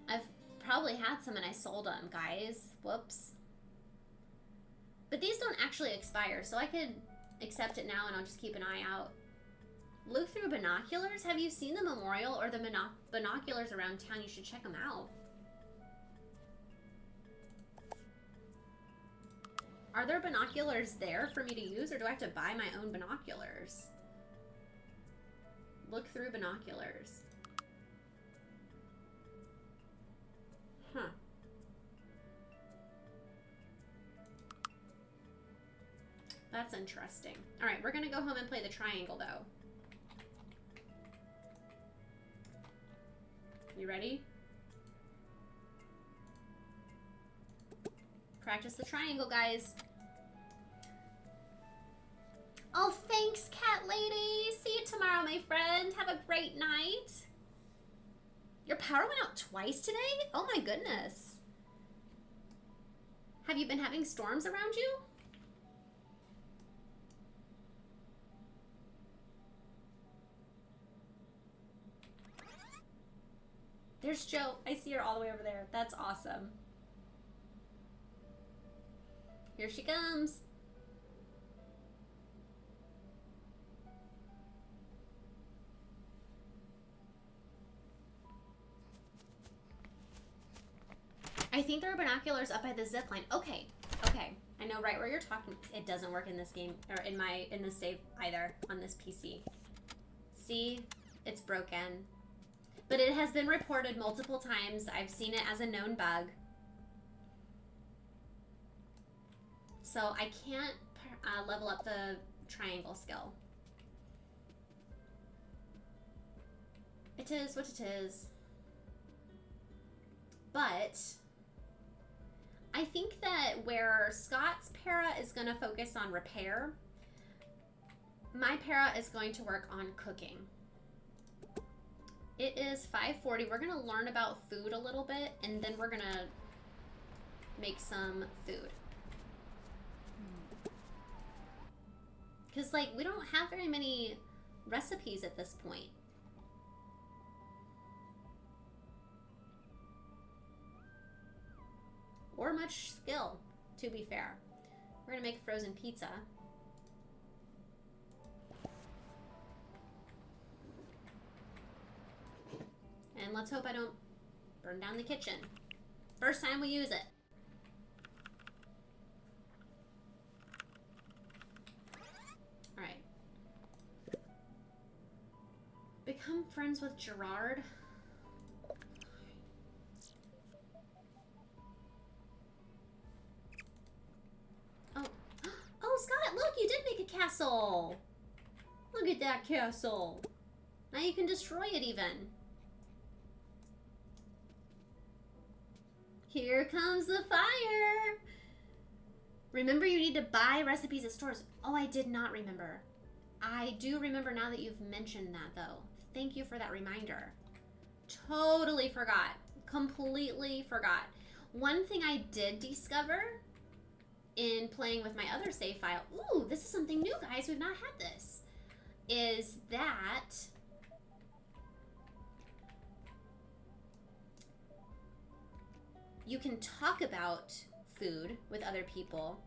I've probably had some and I sold them, guys. Whoops. But these don't actually expire, so I could accept it now and I'll just keep an eye out. Look through binoculars? Have you seen the memorial or the binoculars around town? You should check them out. Are there binoculars there for me to use, or do I have to buy my own binoculars? Look through binoculars. Huh. That's interesting. All right, we're gonna go home and play the triangle, though. You ready? Practice the triangle, guys. Oh, thanks, cat lady. See you tomorrow, my friend. Have a great night. Your power went out twice today? Oh my goodness. Have you been having storms around you? There's Joe. I see her all the way over there. That's awesome. Here she comes. I think there are binoculars up by the zip line. Okay, okay. I know right where you're talking. It doesn't work in this game, or in this save either, on this PC. See? It's broken. But it has been reported multiple times. I've seen it as a known bug. So I can't level up the triangle skill. It is what it is. But I think that where Scott's para is going to focus on repair, my para is going to work on cooking. It is 5:40. We're going to learn about food a little bit, and then we're going to make some food. Because, like, we don't have very many recipes at this point. Or much skill, to be fair. We're going to make frozen pizza. And let's hope I don't burn down the kitchen. First time we use it. Alright. Become friends with Gerard. Oh. Oh, Scott, look, you did make a castle. Look at that castle. Now you can destroy it even. Here comes the fire. Remember, you need to buy recipes at stores. Oh, I did not remember. I do remember now that you've mentioned that, though. Thank you for that reminder. Totally forgot. Completely forgot. One thing I did discover in playing with my other save file, ooh, this is something new, guys. We've not had this. Is that you can talk about food with other people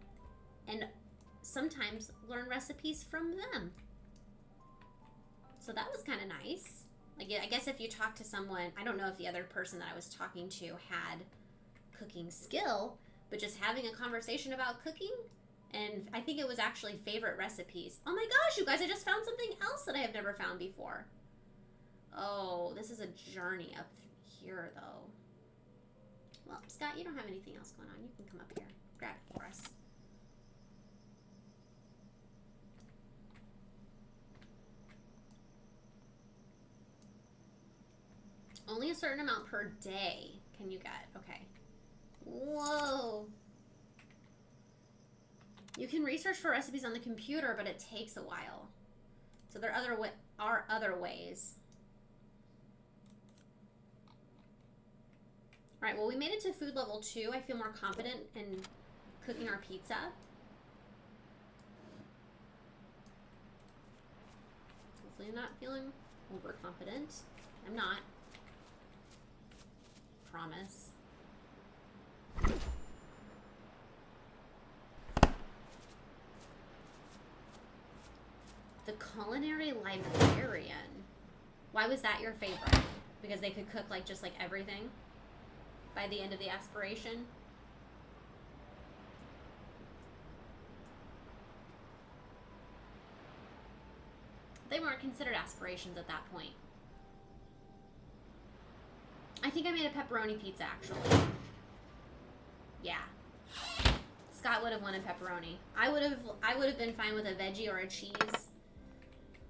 and sometimes learn recipes from them. So that was kind of nice. Like, I guess if you talk to someone, I don't know if the other person that I was talking to had cooking skill, but just having a conversation about cooking, and I think it was actually favorite recipes. Oh my gosh, you guys, I just found something else that I have never found before. Oh, this is a journey up here, though. Well, Scott, you don't have anything else going on. You can come up here. Grab it for us. Only a certain amount per day can you get. Okay. Whoa. You can research for recipes on the computer, but it takes a while. So there are other ways. All right, well, we made it to food level 2. I feel more confident in cooking our pizza. Hopefully I'm not feeling overconfident. I'm not. Promise. The culinary librarian. Why was that your favorite? Because they could cook like just like everything by the end of the aspiration? They weren't considered aspirations at that point. I think I made a pepperoni pizza, actually. Yeah. Scott would have wanted pepperoni. I would have been fine with a veggie or a cheese.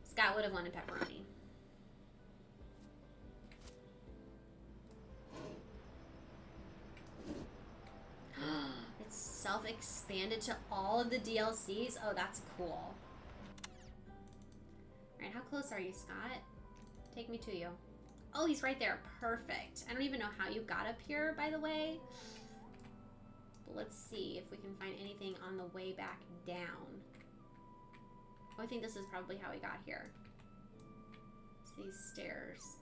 Scott would have wanted pepperoni. It's self-expanded to all of the DLCs. Oh, that's cool. close are you, Scott? Take me to you. Oh, he's right there. Perfect. I don't even know how you got up here, by the way. But let's see if we can find anything on the way back down. Oh, I think this is probably how we got here. It's these stairs.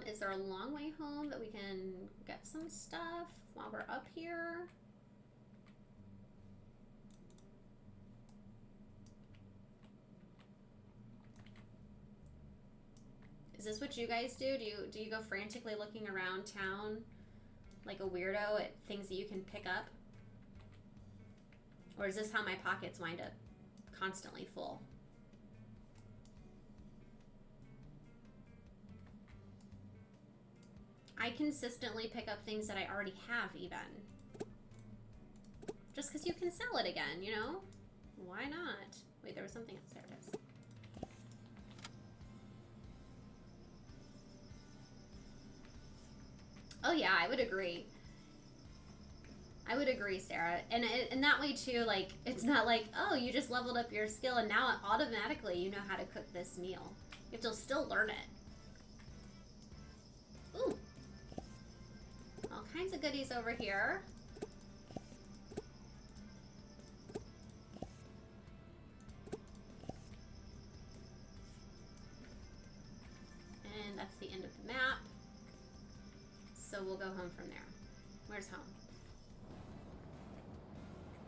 Is there a long way home that we can get some stuff while we're up here? Is this what you guys do? Do you go frantically looking around town like a weirdo at things that you can pick up? Or is this how my pockets wind up constantly full? I consistently pick up things that I already have even. Just because you can sell it again, you know? Why not? Wait, there was something else. There it is. Oh yeah, I would agree. I would agree, Sarah. And that way too, like, it's not like, oh, you just leveled up your skill and now automatically you know how to cook this meal. You have to still learn it. Ooh. All kinds of goodies over here. And that's the end of the map. So we'll go home from there. Where's home?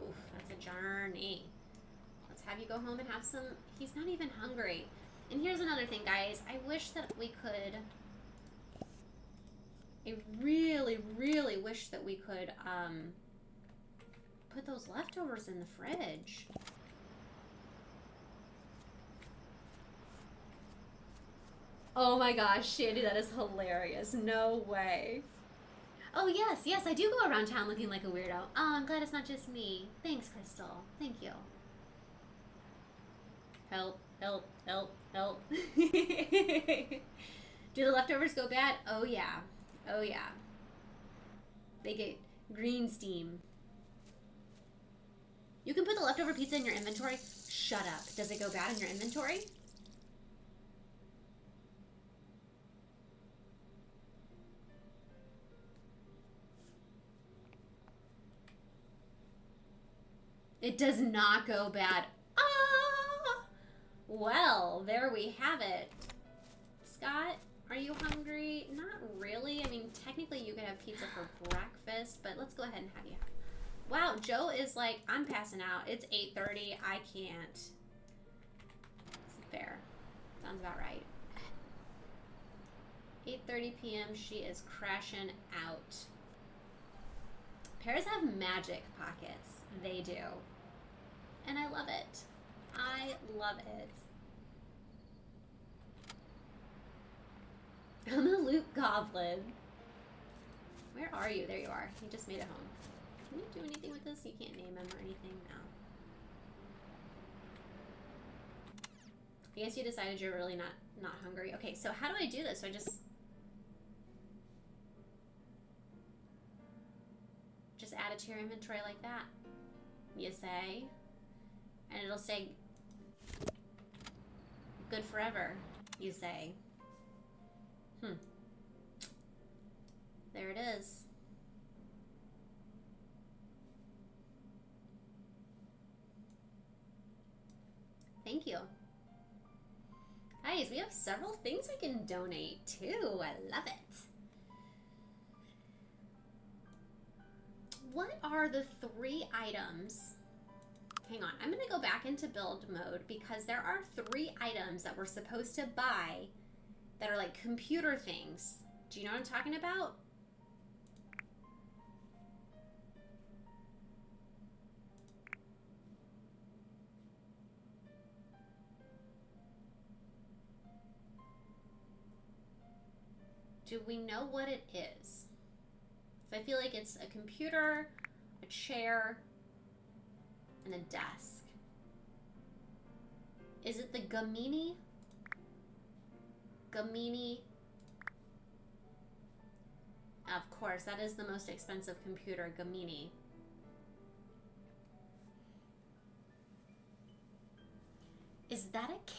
Oof, that's a journey. Let's have you go home and have some... He's not even hungry. And here's another thing, guys. I wish that we could... I really, really wish that we could put those leftovers in the fridge. Oh my gosh, Shandy, that is hilarious. No way. Oh, yes, yes, I do go around town looking like a weirdo. Oh, I'm glad it's not just me. Thanks, Crystal. Thank you. Help, help, help, help. Do the leftovers go bad? Oh, yeah. Oh, yeah. They get green steam. You can put the leftover pizza in your inventory. Shut up. Does it go bad in your inventory? It does not go bad. Ah! Well, there we have it. Scott, are you hungry? Not really. I mean, technically you could have pizza for breakfast, but let's go ahead and have you. Wow, Joe is like, I'm passing out. It's 8:30. I can't. Fair. Sounds about right. 8:30 p.m. She is crashing out. Pears have magic pockets. They do. And I love it. I love it. I'm a loot goblin. Where are you? There you are. You just made it home. Can you do anything with this? You can't name him or anything? No. I guess you decided you're really not hungry. Okay, so how do I do this? So I just add it to your inventory like that. You say. And it'll say good forever, you say. There it is. Thank you. Guys, we have several things we can donate too. I love it. What are the 3 items? Hang on, I'm gonna go back into build mode because there are 3 items that we're supposed to buy that are like computer things. Do you know what I'm talking about? Do we know what it is? So I feel like it's a computer, a chair, and a desk. Is it the Gamini? Gamini. Of course, that is the most expensive computer, Gamini.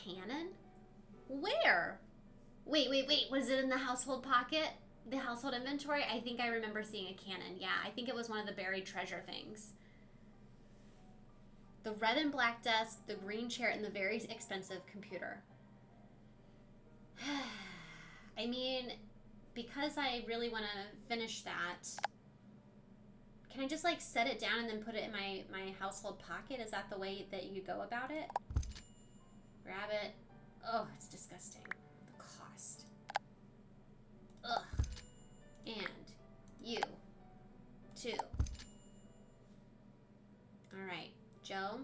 cannon? Where? Wait. Was it in the household pocket? The household inventory? I think I remember seeing a cannon. Yeah, I think it was one of the buried treasure things. The red and black desk, the green chair, and the very expensive computer. I mean, because I really want to finish that, can I just like set it down and then put it in my household pocket? Is that the way that you go about it? Grab it. Oh, it's disgusting. The cost. Ugh. And you too. All right, Joe.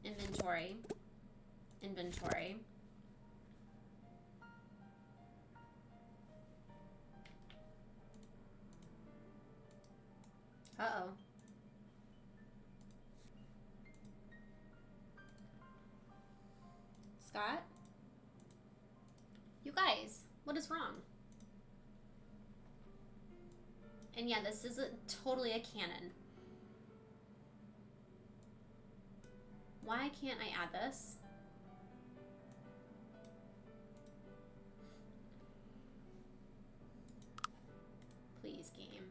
Inventory. Uh-oh. Scott? You guys, what is wrong? And yeah, this is totally a cannon. Why can't I add this? Please, game.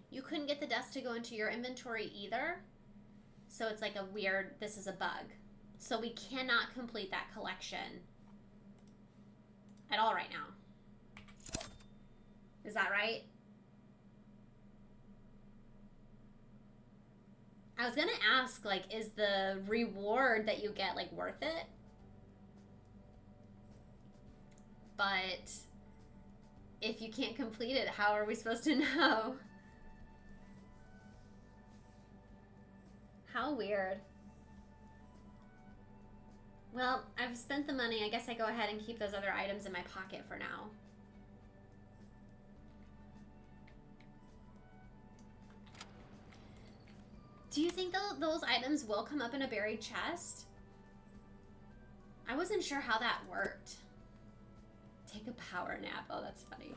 You couldn't get the desk to go into your inventory either. So it's like a weird, this is a bug. So we cannot complete that collection at all right now. Is that right? I was gonna ask, like, is the reward that you get, like, worth it? But if you can't complete it, how are we supposed to know? How weird. Well, I've spent the money. I guess I go ahead and keep those other items in my pocket for now. Do you think those items will come up in a buried chest? I wasn't sure how that worked. Take a power nap. Oh, that's funny.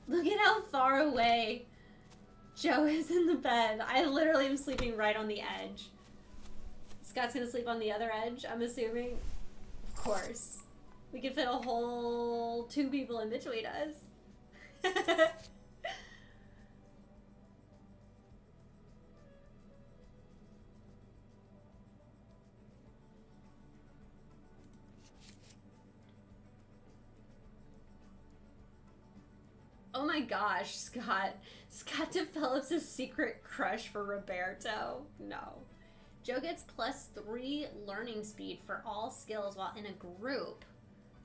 Look at how far away Joe is in the bed. I literally am sleeping right on the edge. Scott's gonna sleep on the other edge, I'm assuming. Of course. We could fit a whole 2 people in between us. Oh my gosh, Scott. Scott develops a secret crush for Roberto. No. Joe gets +3 learning speed for all skills while in a group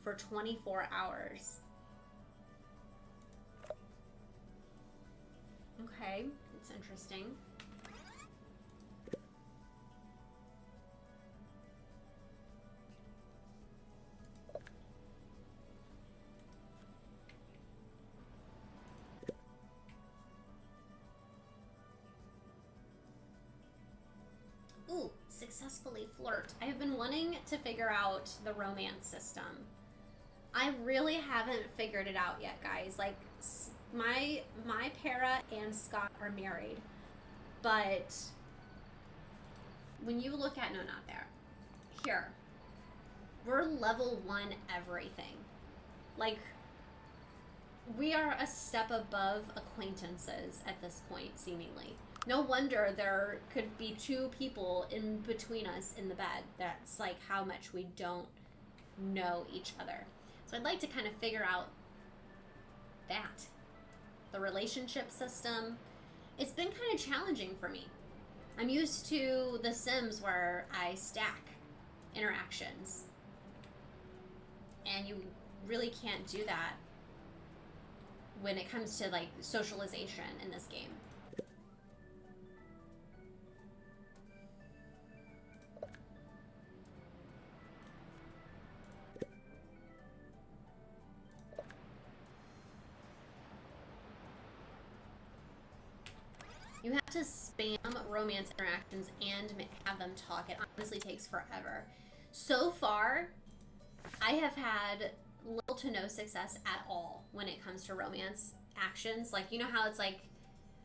for 24 hours. Okay, that's interesting. Ooh, successfully flirt. I've been wanting to figure out the romance system. I really haven't figured it out yet, guys. Like, my para and Scott are married, but when you look at, no, not there. Here. We're level 1 everything. Like, we are a step above acquaintances at this point, seemingly. No wonder there could be 2 people in between us in the bed. That's like how much we don't know each other. So I'd like to kind of figure out that. The relationship system. It's been kind of challenging for me. I'm used to The Sims where I stack interactions. And you really can't do that when it comes to like socialization in this game. You have to spam romance interactions and have them talk. It honestly takes forever. So far, I have had little to no success at all when it comes to romance actions. Like, you know how it's like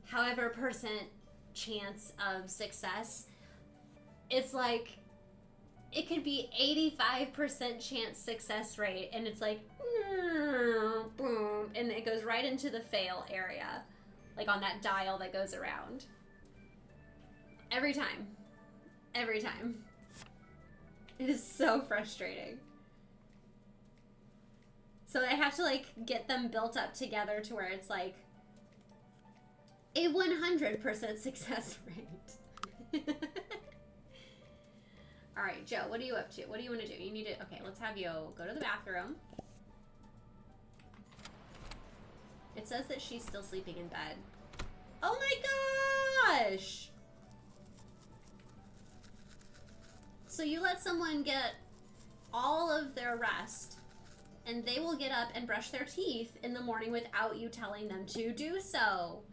however percent chance of success, it's like it could be 85% chance success rate, and it's like boom, and it goes right into the fail area, like on that dial that goes around every time. It is so frustrating. So I have to like get them built up together to where it's like a 100% success rate. All right, Joe, what are you up to? What do you want to do? You need to, okay, let's have you go to the bathroom. It says that she's still sleeping in bed. Oh my gosh! So you let someone get all of their rest, and they will get up and brush their teeth in the morning without you telling them to do so.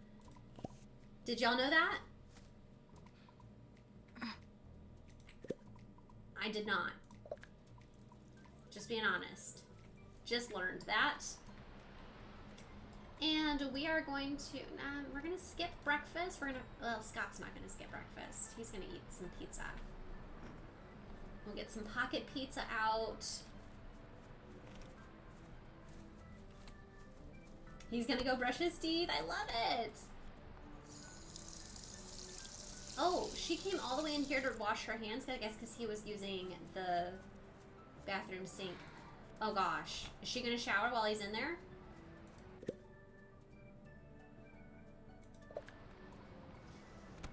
Did y'all know that? I did not. Just being honest. Just learned that. And we are going to, we're going to skip breakfast. Well, Scott's not going to skip breakfast. He's going to eat some pizza. We'll get some pocket pizza out. He's going to go brush his teeth. I love it. Oh, she came all the way in here to wash her hands, I guess because he was using the bathroom sink. Oh gosh. Is she going to shower while he's in there?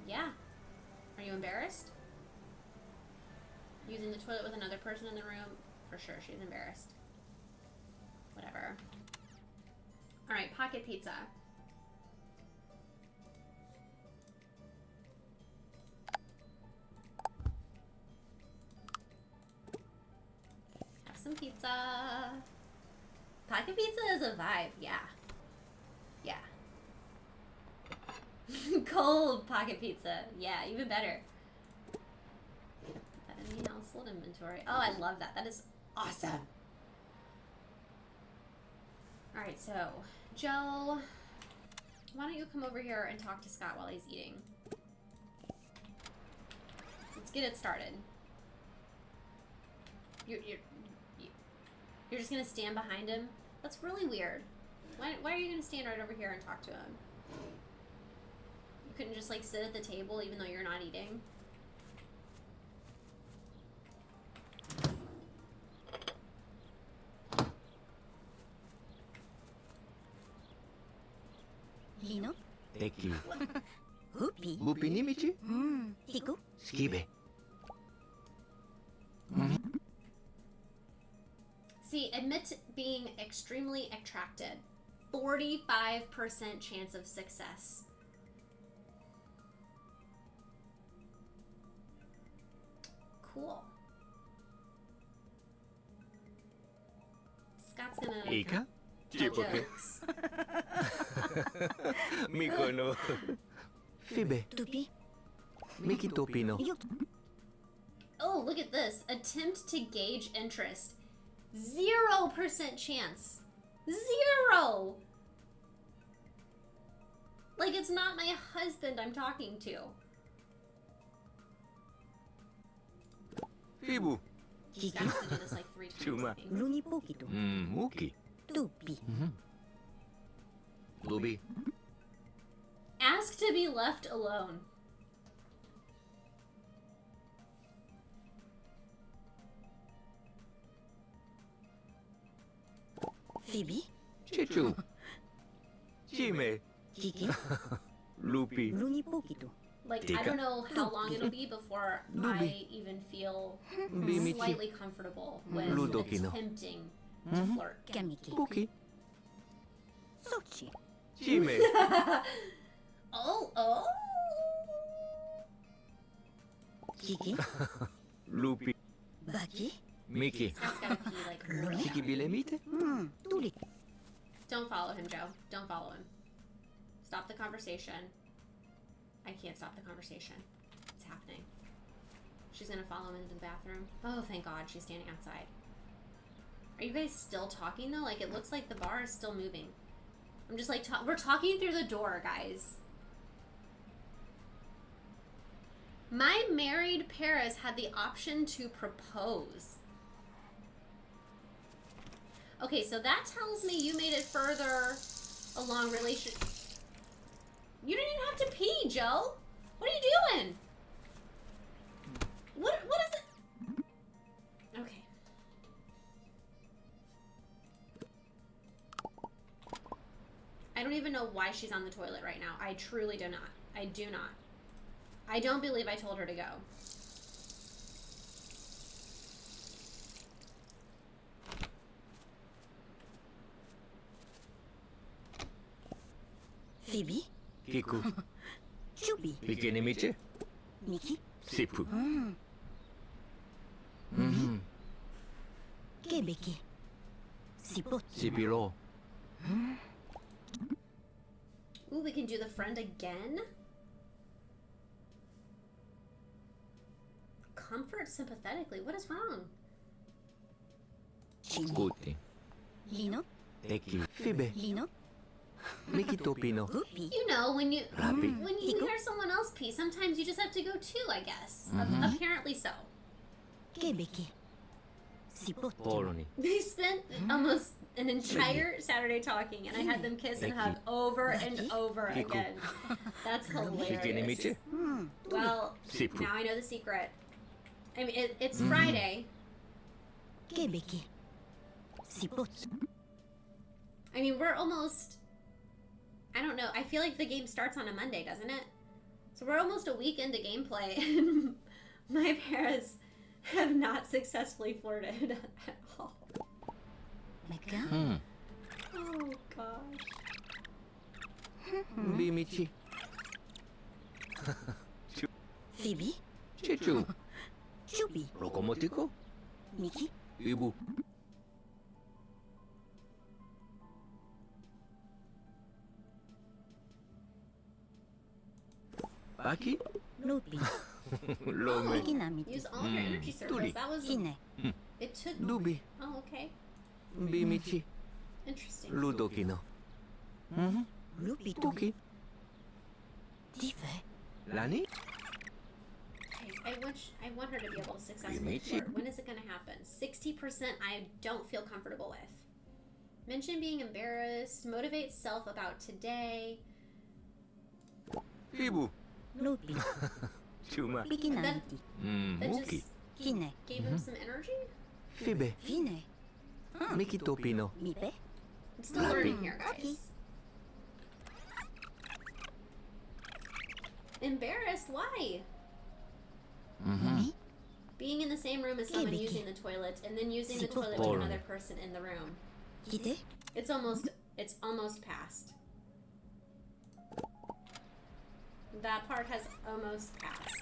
Yeah. Are you embarrassed? Using the toilet with another person in the room? For sure, she's embarrassed. Whatever. Alright, pocket pizza. Have some pizza. Pocket pizza is a vibe, yeah. Yeah. Cold pocket pizza. Yeah, even better. Put that in the household inventory. Oh, I love that. That is awesome. Alright, so, Joe, why don't you come over here and talk to Scott while he's eating? Let's get it started. You're just gonna stand behind him? That's really weird. Why are you gonna stand right over here and talk to him? You couldn't just like sit at the table even though you're not eating? Lino? Teki. Hupi? Bupi ni Michi? Hiku? Skibe. See, admit being extremely attracted. 45% chance of success. Cool. Scott's gonna... Ika? tell Chipoke. jokes. Mikono. Fibe. Tupi? Miki Topino. Yo. Oh, look at this. Attempt to gauge interest. 0% chance. 0! Like, it's not my husband I'm talking to. Fibu. He's got to do this like 3 times, I Chuma. think. Luni pokito. Muki. Tupi. Lubi. Ask to be left alone. Phoebe? Chichu. Chime. Kiki? Lupi. Luni pokito. Like, I Tika. don't know how long it'll be before I Lubi. even feel Bimichi. slightly comfortable with Ludokino. attempting to flirt. Kamiki. Buki. Sochi. Chime. Oh. Kiki? Lupi. Baki? Miki. Scott's gotta pee, like, really. Chiki Bilemite. Tuli. Don't follow him, Joe. Don't follow him. Stop the conversation. I can't stop the conversation. It's happening. She's gonna follow him into the bathroom. Oh, thank God, she's standing outside. Are you guys still talking though? Like, it looks like the bar is still moving. I'm just like, we're talking through the door, guys. My married Paris had the option to propose. Okay, so that tells me you made it further along relation. You didn't even have to pee, Joe. What are you doing? What is it? Okay. I don't even know why she's on the toilet right now. I truly do not. I do not. I don't believe I told her to go. Phoebe? Kiku. Shubi? Bikini Michi? Miki? Sipu. Kebeki? Sipot? Sipiro. Ooh, we can do the friend again? Comfort sympathetically. What is wrong? Shingi? Guti. Lino? Teki. Fibe. Lino? Miki Topino. Hupi? You know, when you Rapi. hear someone else pee, sometimes you just have to go too, I guess. Apparently so. Kebeki? Sipot? Poloni. They spent almost an entire Saturday talking, and I had them kiss and hug over and over Kiku. again. That's Bikini hilarious. Michi? Well, Sipu. now I know the secret. I mean, it's Friday. Kebeki? Sipot? I mean, we're almost... I don't know. I feel like the game starts on a Monday, doesn't it? So we're almost a week into gameplay, and my parents have not successfully flirted at all. Meka? Oh, gosh. Bimichi. Phoebe? Chichu. Shubi? Lokomotiko? Miki? Ibu. Baki? Lupi? Lome. Kinamiti? Use all of your energy circles. Tuli. That was... Kine? It took... Dubi. Oh, okay. Bimichi. Interesting. Ludokino. Lupi? Tuki. Tife? Lani? Guys, I want her to be able to successfully Michi. flirt. When is it going to happen? 60% I don't feel comfortable with. Mention being embarrassed. Motivate self about today. Ibu. Lupi? Chuma. Pikinamiti? That Muki. just Kine? gave him some energy? Fibe. Fine? Miki Topino. Mipe? I'm still learning here, guys. Okay. Embarrassed? Why? Mi? Being in the same room as someone Vicky. using the toilet and then using the Super toilet with boring. another person in the room. Kite? It's almost past. That part has almost passed.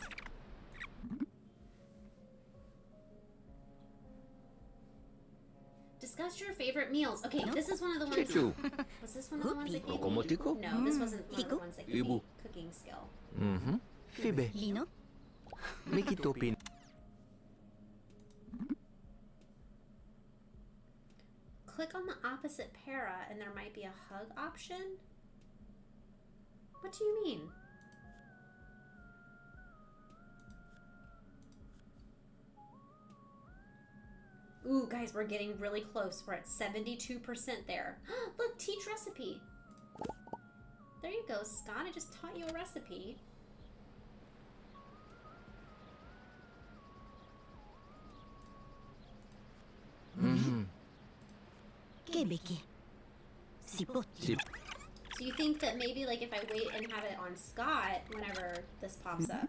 Discuss your favorite meals. Okay, this is one of the ones. Chichu. Was this one of the ones that gave me? Lokomotiko? No, this wasn't one of the Tico? ones that gave me Ibu. cooking skill. Fibe. Lino? Miki Topino. Click on the opposite para and there might be a hug option. What do you mean? Ooh, guys, we're getting really close. We're at 72% there. Look, teach recipe. There you go, Scott. I just taught you a recipe. Kebeki? Sipot? Sip. So you think that maybe like if I wait and have it on Scott whenever this pops up?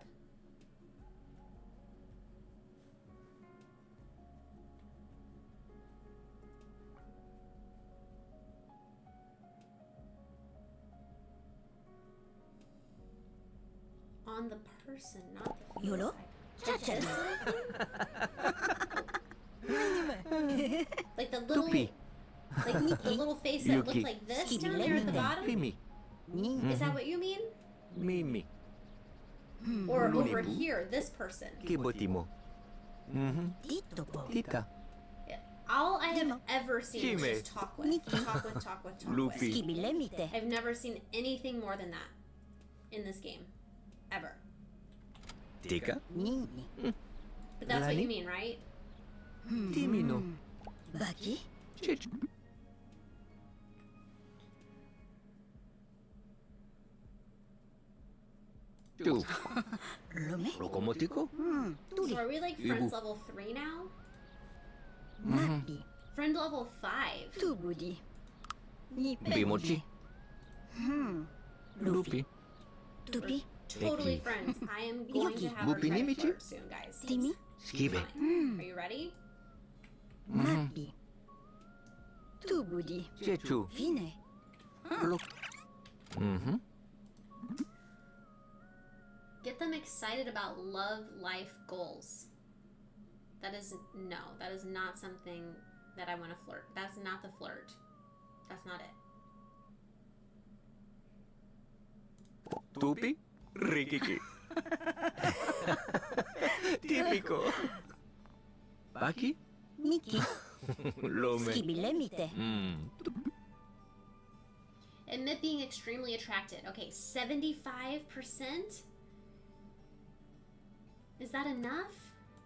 On the person, not the Yolo? Like Cha-cha. this? Like the little, Tupi. like the little face that looked Yuki. like this Skibi down there at the lemon. bottom? Fimi. Ni? Is that what you mean? Mimi. Or Looney over Boo. here, this person. Kiboti mo. Tito po. Tita. All I have ever seen is Hime. just talk with. Talk with, talk with, talk Luffy. with. Skibile mite. I've never seen anything more than that in this game. Ever. Tika. Nini. But that's what Lani? you mean, right? Timi no. Baki. Chich. Chu. Lome. Lokomotiko. So are we like Ibu. friends level 3 now? Mapi. Friend level 5. Tubudi. Nipe. Bimochi. Luffy. Tupi. Totally Eki. friends. I am going to Yuki. have her Bupi try ni to Michi? flirt soon, guys. Timi. Skibe. Are you ready? Mapi. Tubudi. Chechu. Fine. Lok. Get them excited about love life goals. That is not something that I want to flirt. That's not the flirt. That's not it. Tupi. Rikiki. Típico. Baki. Miki. Lome. Skibile mite. Admit being extremely attracted. Okay, 75%? Is that enough?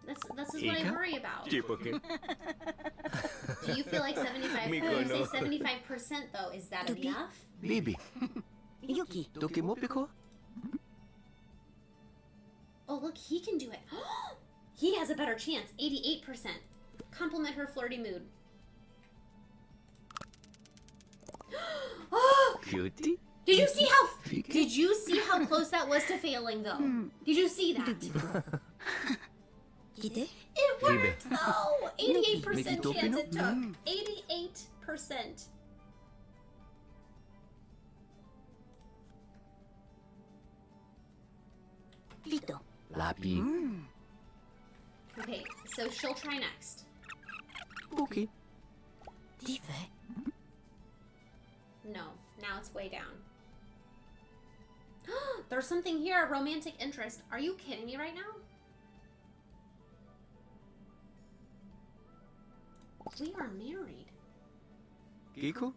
This is what I Ika? worry about. Chipoke. Do you feel like 75? Miko, You say no. 75% though. Is that Tupi? enough? Bibi. Yuki. Tokimopiko. Oh, look, he can do it. He has a better chance. 88%. Compliment her flirty mood. Oh, Cutie. did you see how? Fiki. Did you see how close that was to failing though? Did you see that? Kite. It worked though. 88% Miki chance Topino? it took. 88%. Vito. Lapi. Okay, so she'll try next. Buki. Tife. No, now it's way down. There's something here, romantic interest. Are you kidding me right now? We are married. Kiko.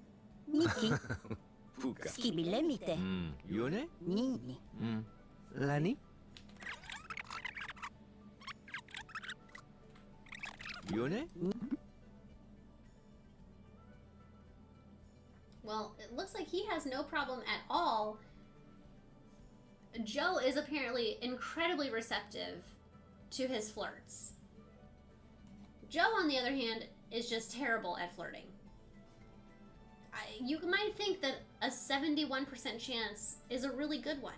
Miki. Fuka. Skibile mite. Yone. Nini. Lani. Yone. Well, it looks like he has no problem at all. Joe is apparently incredibly receptive to his flirts. Joe, on the other hand, is just terrible at flirting. You might think that a 71% chance is a really good one.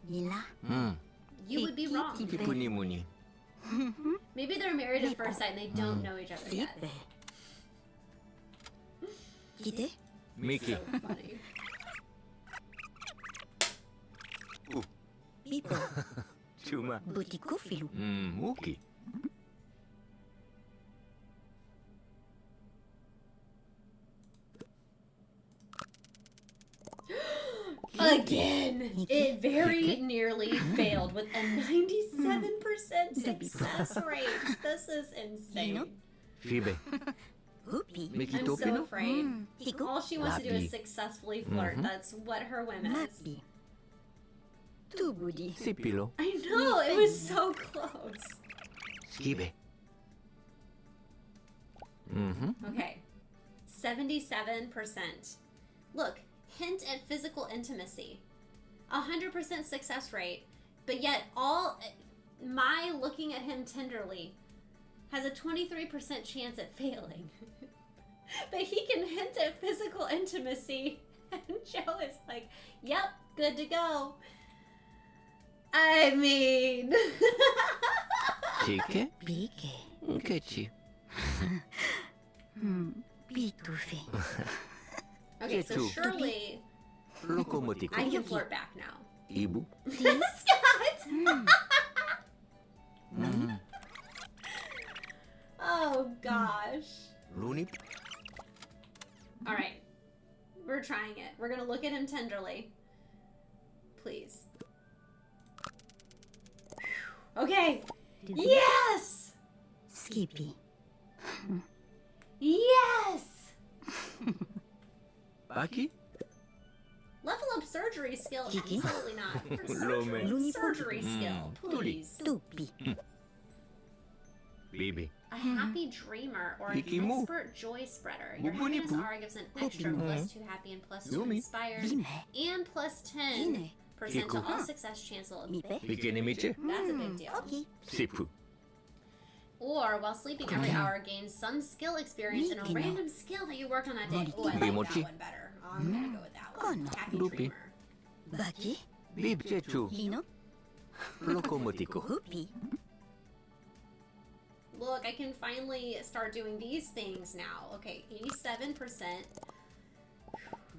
Nila. You would be wrong. Kipuni muni. Maybe they're married at first sight and they don't know each other yet. Sipe. Kite. Miki. So funny. Pipo. Chuma. Butiko filu. Muki. Again, it very nearly failed with a 97% success rate. This is insane. Fibe. Upi. Miki I'm so Topino. afraid. Tiko. All she wants to do Lapi. is successfully flirt. That's what her whim is. Mapi. Tubudi. Sipilo. I know, it was so close. Skibe. Okay, 77%. Look, hint at physical intimacy. 100% success rate, but yet my looking at him tenderly has a 23% chance at failing. But he can hint at physical intimacy, and Joe is like, yep, good to go. I mean... Chike. Pike. Kechi. Pitufe. Okay, so Two. surely Lokomotiko. I can flirt back now. Ibu. Scott! Oh gosh. Luni. All right. We're trying it. We're going to look at him tenderly. Please. Okay. Yes! Skippy. Yes! Paki? Level up surgery skill? Kiki? Absolutely not. For Lome. surgery skill, please. Tupi. Bibi. A happy dreamer or an Kiki mu. expert joy spreader. Your Bubuni happiness pu. aura gives an extra +2 happy and +2 Yumi. inspired Dime. and +10% to Kiku. all success chance of. Mipe. Bikini miche? That's a big deal. Okay. Sipu. Or while sleeping every hour, gain some skill experience in a Mikino. random skill that you worked on that day. Oh, I like Gimochi. that one better. I'm gonna go with that one. Kono. Happy Lupi. dreamer. Baki. Bib chechu. Lino. Lokomotiko. Hoopy. Look, I can finally start doing these things now. Okay, 87%.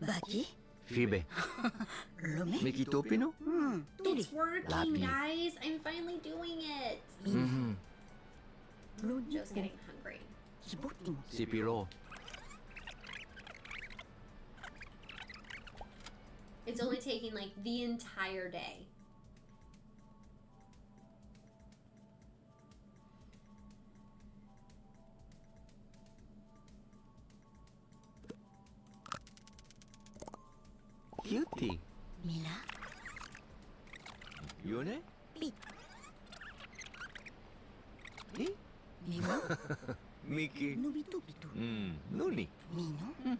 Baki. Fibe. Lome. Mikitopino? Tuli. It's working, Labi. guys. I'm finally doing it. Mhm. Joe's getting hungry. Kibutin. Sipiro. It's only taking like the entire day. Cutie. Mila. Yone? Pi. Ni? Mimo. Miki. Nubitupitu. Nuni. Mino.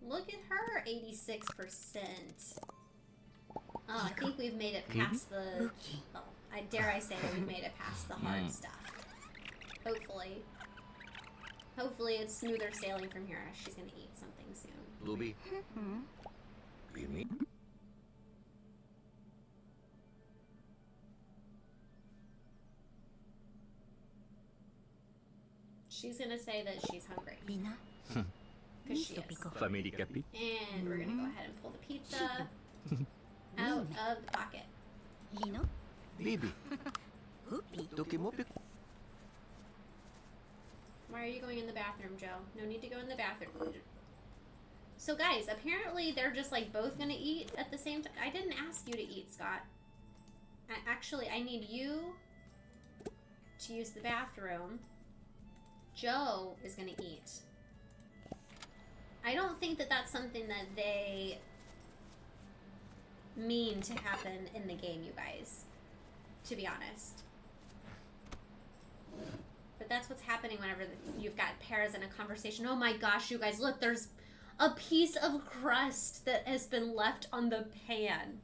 Look at her, 86%. Oh, I think we've made it past the. Okay. Well, I dare I say that we've made it past the hard stuff. Hopefully. Hopefully it's smoother sailing from here. She's gonna eat something soon. Lubi. Gimme. She's gonna say that she's hungry. Lina. Because she is. Misopico. Family capi. And we're gonna go ahead and pull the pizza out of the pocket. Lino. Bibi. Hoopy. Tokimopi. Why are you going in the bathroom, Joe? No need to go in the bathroom. So guys, apparently they're just like both gonna eat at the same time. I didn't ask you to eat, Scott. Actually, I need you to use the bathroom. Joe is gonna eat. I don't think that that's something that they mean to happen in the game, you guys. To be honest. But that's what's happening whenever you've got pairs in a conversation. Oh my gosh, you guys, look, there's a piece of crust that has been left on the pan.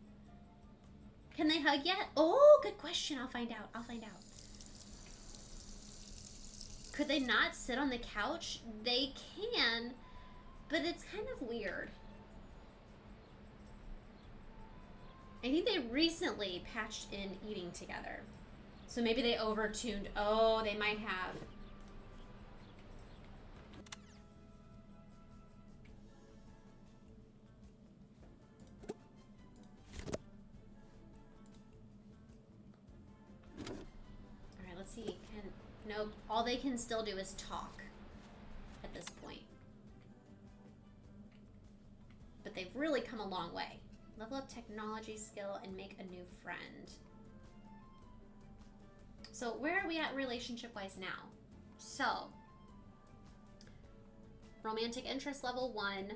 Can they hug yet? Oh, good question. I'll find out. I'll find out. Could they not sit on the couch? They can, but it's kind of weird. I think they recently patched in eating together. So maybe they overtuned. Oh, they might have. All right, let's see. Nope. All they can still do is talk at this point. But they've really come a long way. Level up technology skill and make a new friend. So where are we at relationship-wise now? So, romantic interest level 1,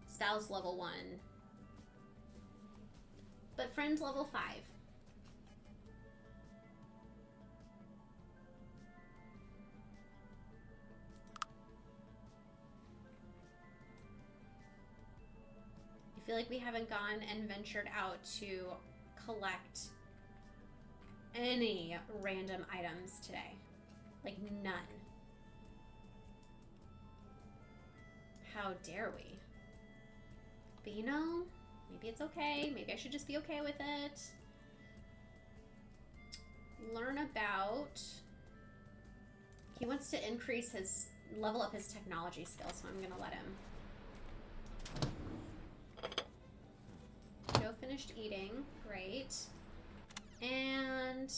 spouse level 1, but friends level 5. I feel like we haven't gone and ventured out to collect any random items today. Like, none. How dare we? But you know, maybe it's okay. Maybe I should just be okay with it. Learn about... He wants to increase his... level up his technology skill, so I'm gonna let him. Joe finished eating. Great. And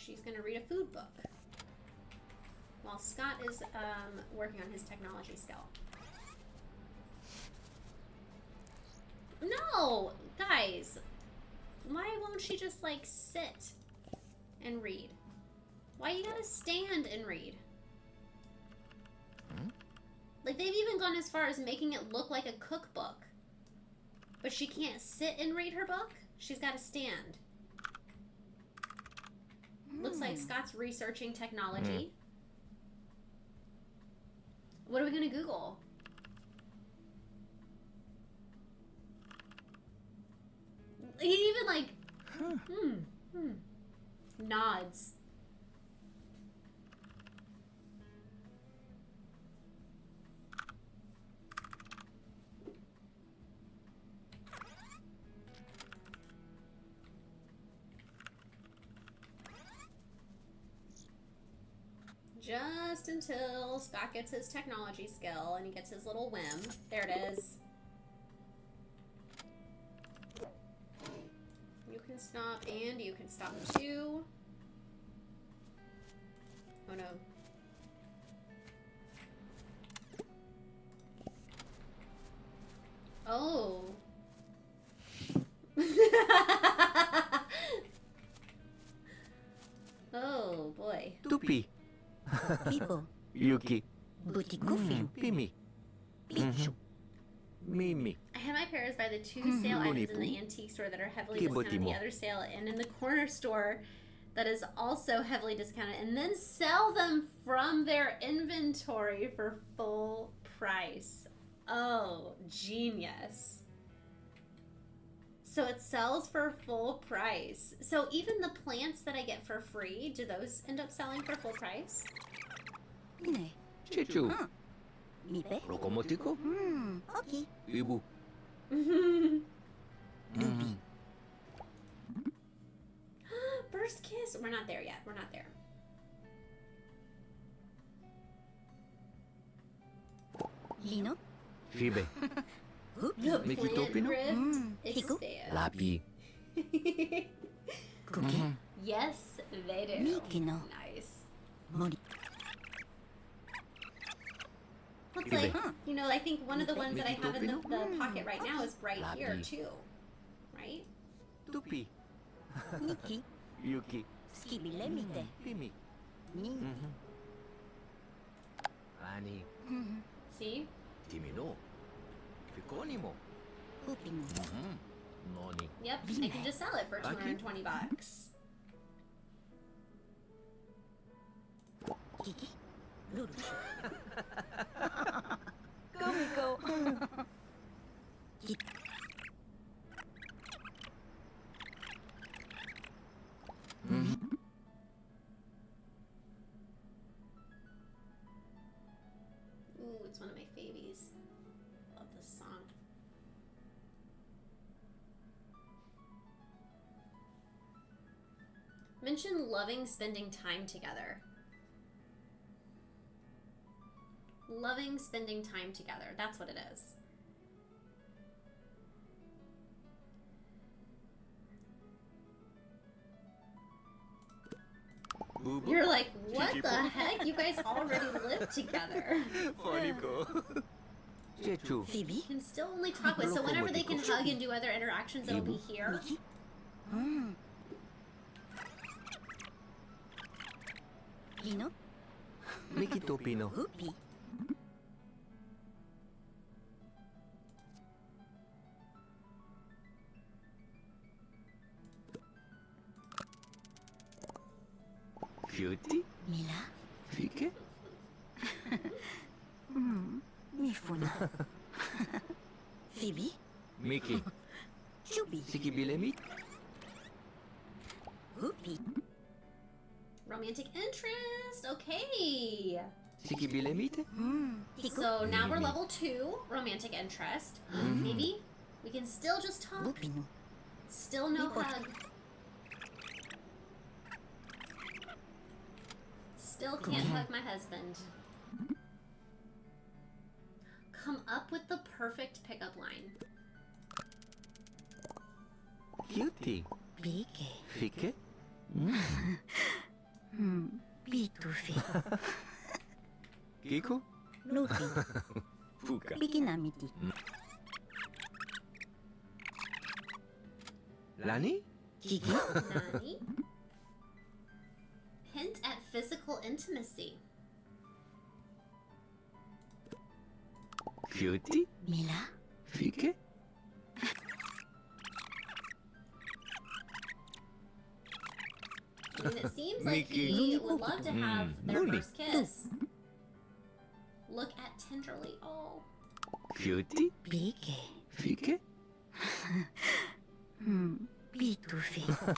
she's gonna read a food book while Scott is working on his technology skill. No, guys, why won't she just like sit and read? Why you gotta stand and read? Like, they've even gone as far as making it look like a cookbook. But she can't sit and read her book. She's got to stand. Looks like Scott's researching technology. What are we going to Google? He even, like, nods. Just until Scott gets his technology skill and he gets his little whim. There it is. You can stop and you can stop too. Oh no. Oh. Oh boy. Tupi. Pipo. Yuki. Butikufilu. Pimi. Pichu. Mimi. I had my parents buy the two sale items in the antique store that are heavily Timo, discounted, the Timo. other sale, and in the corner store that is also heavily discounted, and then sell them from their inventory for full price. Oh, genius. So it sells for full price. So even the plants that I get for free, do those end up selling for full price? Pine. Chechu. Mipe. Lokomotiko. Okay. Ibu. Lubi. First kiss. We're not there yet. We're not there. Lino. Fibe. The Mickey plant Topino? rift Tico. expands. Lapi. Cookie. Yes, they do. Mikino. Nice. Mori. Looks Ibe. like, you know, I think one of the ones that I Mickey have in the Topino? pocket right now is right here, Lapi. too. Right? Tupi. Niki. Yuki. Skibile mite. Pimi. Ni. Ani. See? Kimi no. Fikoni mo. Hupinu. Noni. Yep, I can just sell it for Lucky. $220. Kiki. Lurushu. Go, Miko. Ooh, it's one of my favies. Love this song. Mention loving spending time together. Loving spending time together. That's what it is. Bubu. You're like, what Chichipo. the heck? You guys already live together. Foniko. Chechu. Phoebe. You can still only talk with. So whenever they can hug and do other interactions, it'll be here. Miki. Lino. Miki Topino. Hupi. Cutie. Mila. Fike. Mifuna. Phoebe. Miki. Chubi. Sikibilemit. Hupi. Romantic interest. Okay. Sikibilemite. Tico. So now we're level 2, romantic interest. Maybe we can still just talk. Hupinu. Still no Nico. hug. Still can't hug my husband. Come up with the perfect pickup line. Cutie. Pike. Fike. Bitufi. Kiko? Lupi. Fuka. Bikinamiti. Lani? Kiki. Nani? Hint at physical intimacy. Cutie? Mila. Fike? I mean, it seems like Mickey. he would love to have their Luli. first kiss. Look at tenderly. Oh. Cutie? Bike. Fike? Bitufi.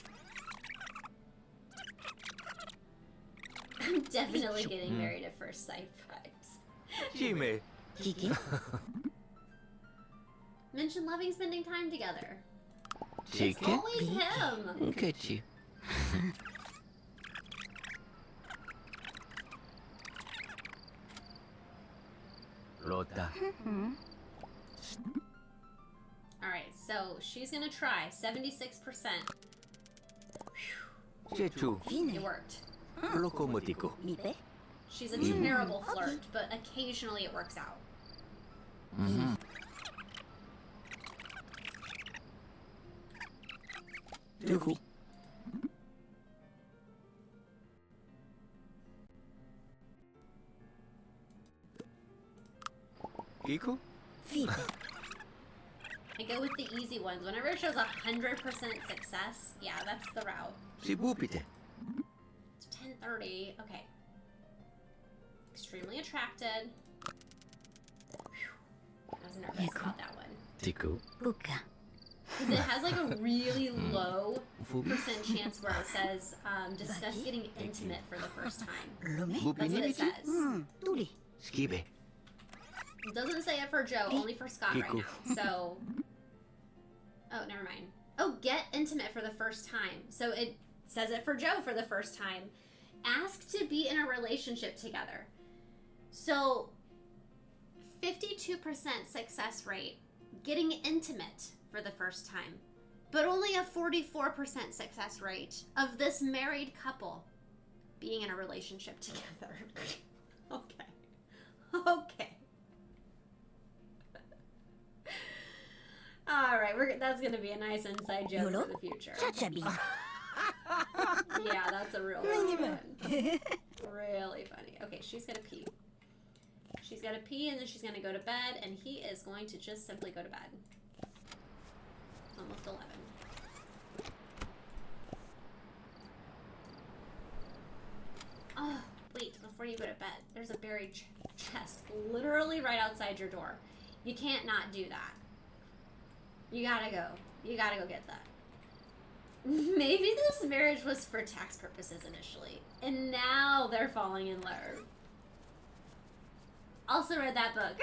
I'm definitely getting married at first sight vibes. Jime? Kiki. Mention loving spending time together. It's Chike? always him. Nkechi. Rota. Alright, so she's gonna try. 76%. Chechu. It Fine. worked. Lokomotiko. Mipe. She's a terrible flirt, but occasionally it works out. Luku. Kiko? Fipe. I go with the easy ones. Whenever it shows 100% success, yeah, that's the route. Sibupite. It's 10:30. Okay. Extremely attracted. Whew. I was nervous about that one. Tiku. Buka. Because it has like a really low Fubi. percent chance where it says discuss getting intimate for the first time. Lume. That's what it Bupinimiti? says. Tuli. Skibe. It doesn't say it for Joe, only for Scott right Kiku. now. So, oh, never mind. Oh, get intimate for the first time. So it says it for Joe for the first time. Ask to be in a relationship together. So, 52% success rate, getting intimate for the first time. But only a 44% success rate of this married couple being in a relationship together. Okay. Okay. All right, that's gonna be a nice inside joke Yolo? for the future. Chachabi. Yeah, that's a real funny one. Really funny. Okay, she's gonna pee. She's gonna pee and then she's gonna go to bed, and he is going to just simply go to bed. It's almost 11. Oh, wait, before you go to bed, there's a buried chest literally right outside your door. You can't not do that. You gotta go. You gotta go get that. Maybe this marriage was for tax purposes initially, and now they're falling in love. Also read that book.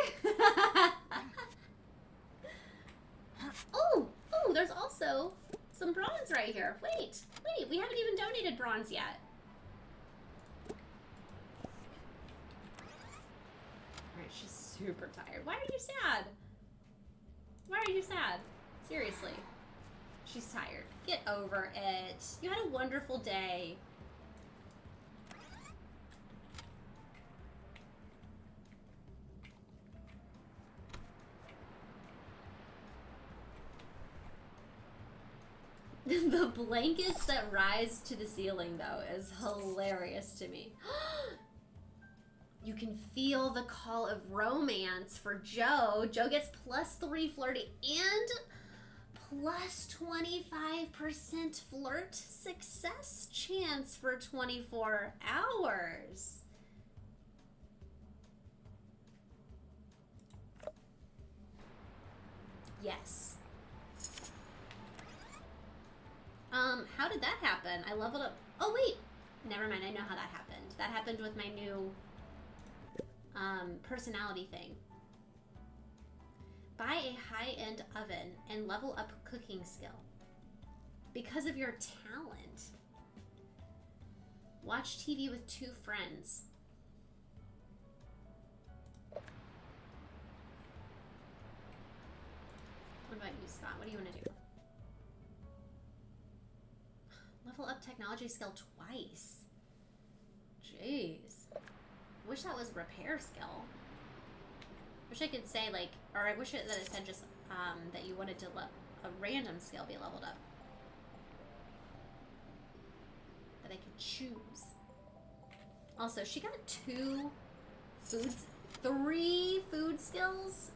Oh, there's also some bronze right here. Wait, we haven't even donated bronze yet. Alright, she's super tired. Why are you sad? Why are you sad? Seriously. She's tired. Get over it. You had a wonderful day. The blankets that rise to the ceiling, though, is hilarious to me. You can feel the call of romance for Joe. Joe gets +3 flirty and +25% flirt success chance for 24 hours. Yes. How did that happen? I leveled up. Oh, wait. Never mind. I know how that happened. That happened with my new personality thing. Buy a high-end oven and level up cooking skill. Because of your talent. Watch TV with 2 friends. What about you, Scott? What do you want to do? Level up technology skill twice. Jeez. Wish that was repair skill. Wish I could say, like, or I wish that it said just, that you wanted to let a random skill be leveled up. That I could choose. Also, she got 3 food skills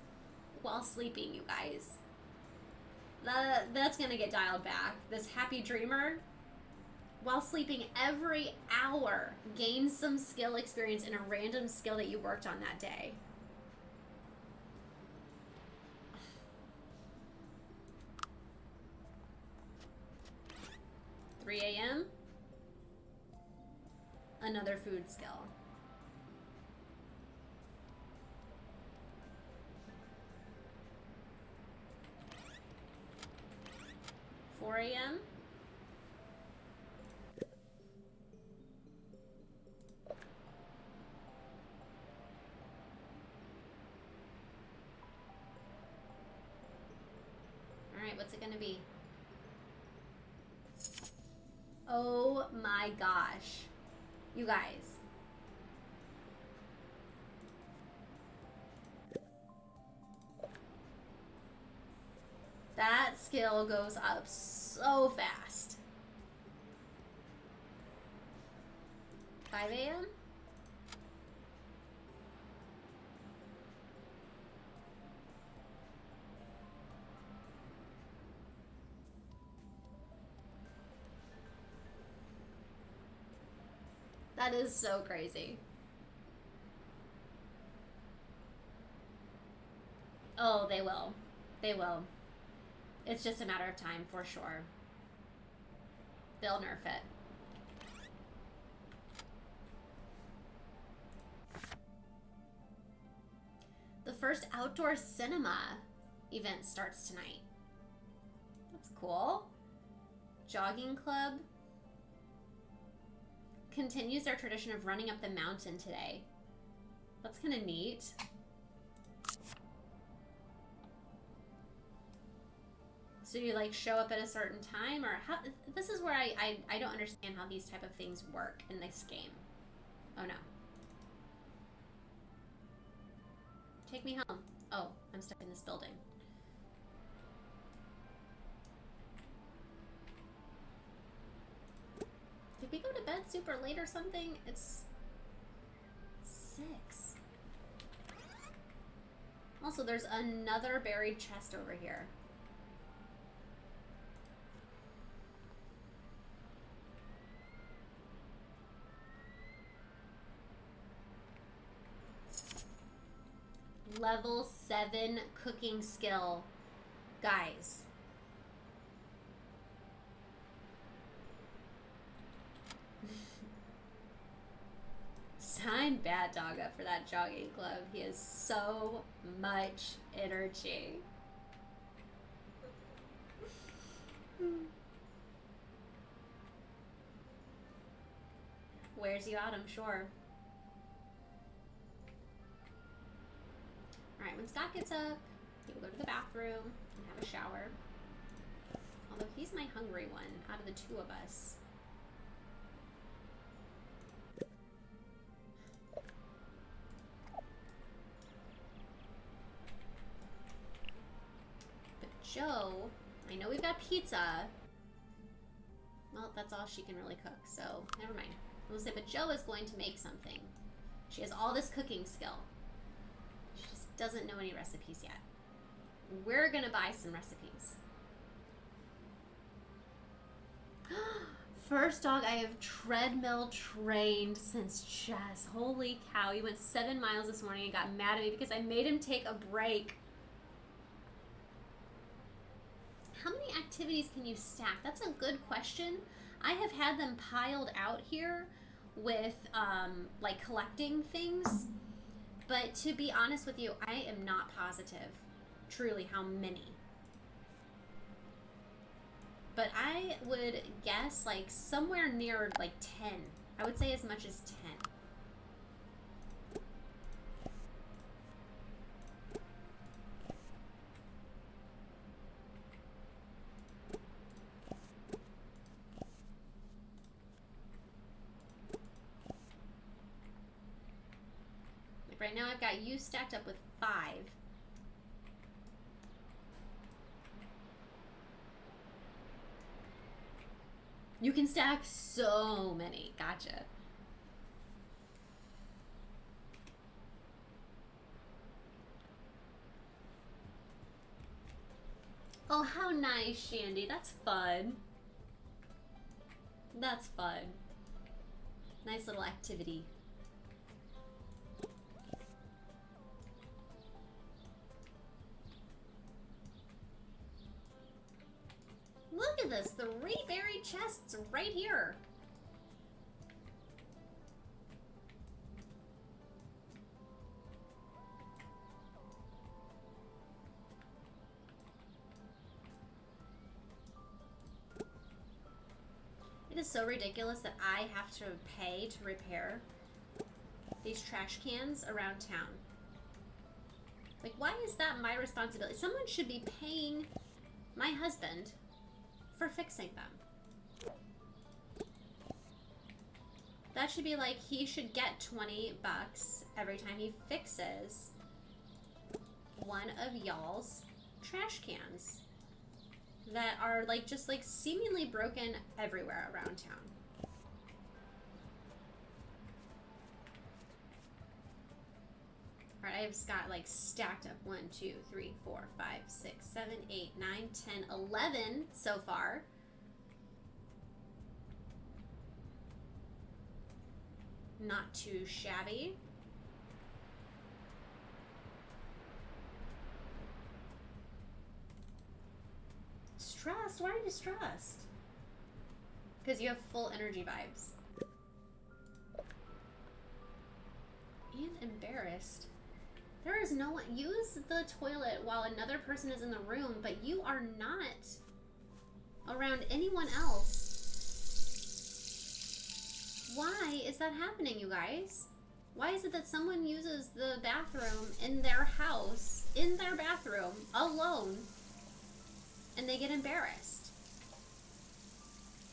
while sleeping, you guys. That's gonna get dialed back. This happy dreamer, while sleeping every hour, gains some skill experience in a random skill that you worked on that day. 3 a.m. Another food skill. 4 a.m. Alright, what's it gonna be? Oh my gosh. You guys. That skill goes up so fast. 5 a.m.? That is so crazy. Oh, they will. They will. It's just a matter of time, for sure. They'll nerf it. The first outdoor cinema event starts tonight. That's cool. Jogging club continues their tradition of running up the mountain today. That's kind of neat. So you like show up at a certain time, or how? This is where I don't understand how these type of things work in this game. Oh no. Take me home. Oh, I'm stuck in this building. Did we go to bed super late or something? It's 6. Also, there's another buried chest over here. Level 7 cooking skill. Guys. Sign Bad Dog up for that jogging club. He has so much energy. Wears you out, I'm sure. Alright, when Scott gets up, he will go to the bathroom and have a shower. Although he's my hungry one out of the 2 of us. But Joe, I know we've got pizza. Well, that's all she can really cook, so never mind. We'll say, but Joe is going to make something. She has all this cooking skill. She just doesn't know any recipes yet. We're gonna buy some recipes. First dog I have treadmill trained since Chess. Holy cow, he went 7 miles this morning and got mad at me because I made him take a break. How many activities can you stack? That's a good question. I have had them piled out here with like collecting things, but to be honest with you, I am not positive truly how many. But I would guess like somewhere near like 10. I would say as much as 10. Like right now I've got you stacked up with 5. You can stack so many. Gotcha. Oh, how nice, Shandy. That's fun. That's fun. Nice little activity. Look at this, 3 buried chests right here. It is so ridiculous that I have to pay to repair these trash cans around town. Like, why is that my responsibility? Someone should be paying my husband for fixing them. That should be like, he should get 20 bucks every time he fixes one of y'all's trash cans that are like just like seemingly broken everywhere around town. Alright, I have Scott like stacked up 1, 2, 3, 4, 5, 6, 7, 8, 9, 10, 11 so far. Not too shabby. Stressed? Why are you stressed? Because you have full energy vibes. And embarrassed. There is no one. Use the toilet while another person is in the room, but you are not around anyone else. Why is that happening, you guys? Why is it that someone uses the bathroom in their house, in their bathroom, alone, and they get embarrassed?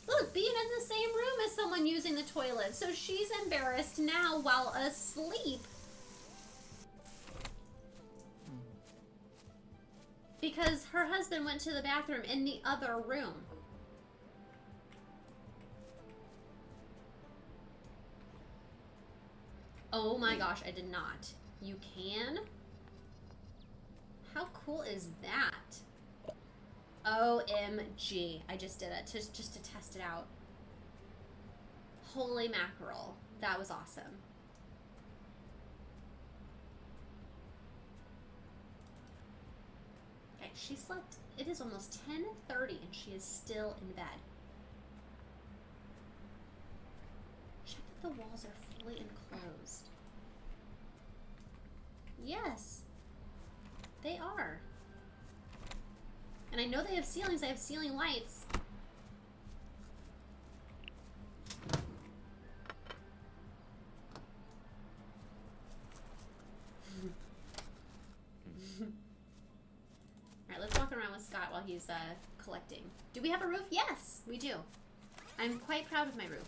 Look, being in the same room as someone using the toilet, so she's embarrassed now while asleep. Because her husband went to the bathroom in the other room. Oh my gosh, I did not. You can? How cool is that? OMG. I just did it just to test it out. Holy mackerel. That was awesome. Okay, she slept. It is almost 10:30 and she is still in bed. Check that the walls are fully enclosed. Yes, they are. And I know they have ceilings. They have ceiling lights. Alright, let's walk around with Scott while he's collecting. Do we have a roof? Yes, we do. I'm quite proud of my roof.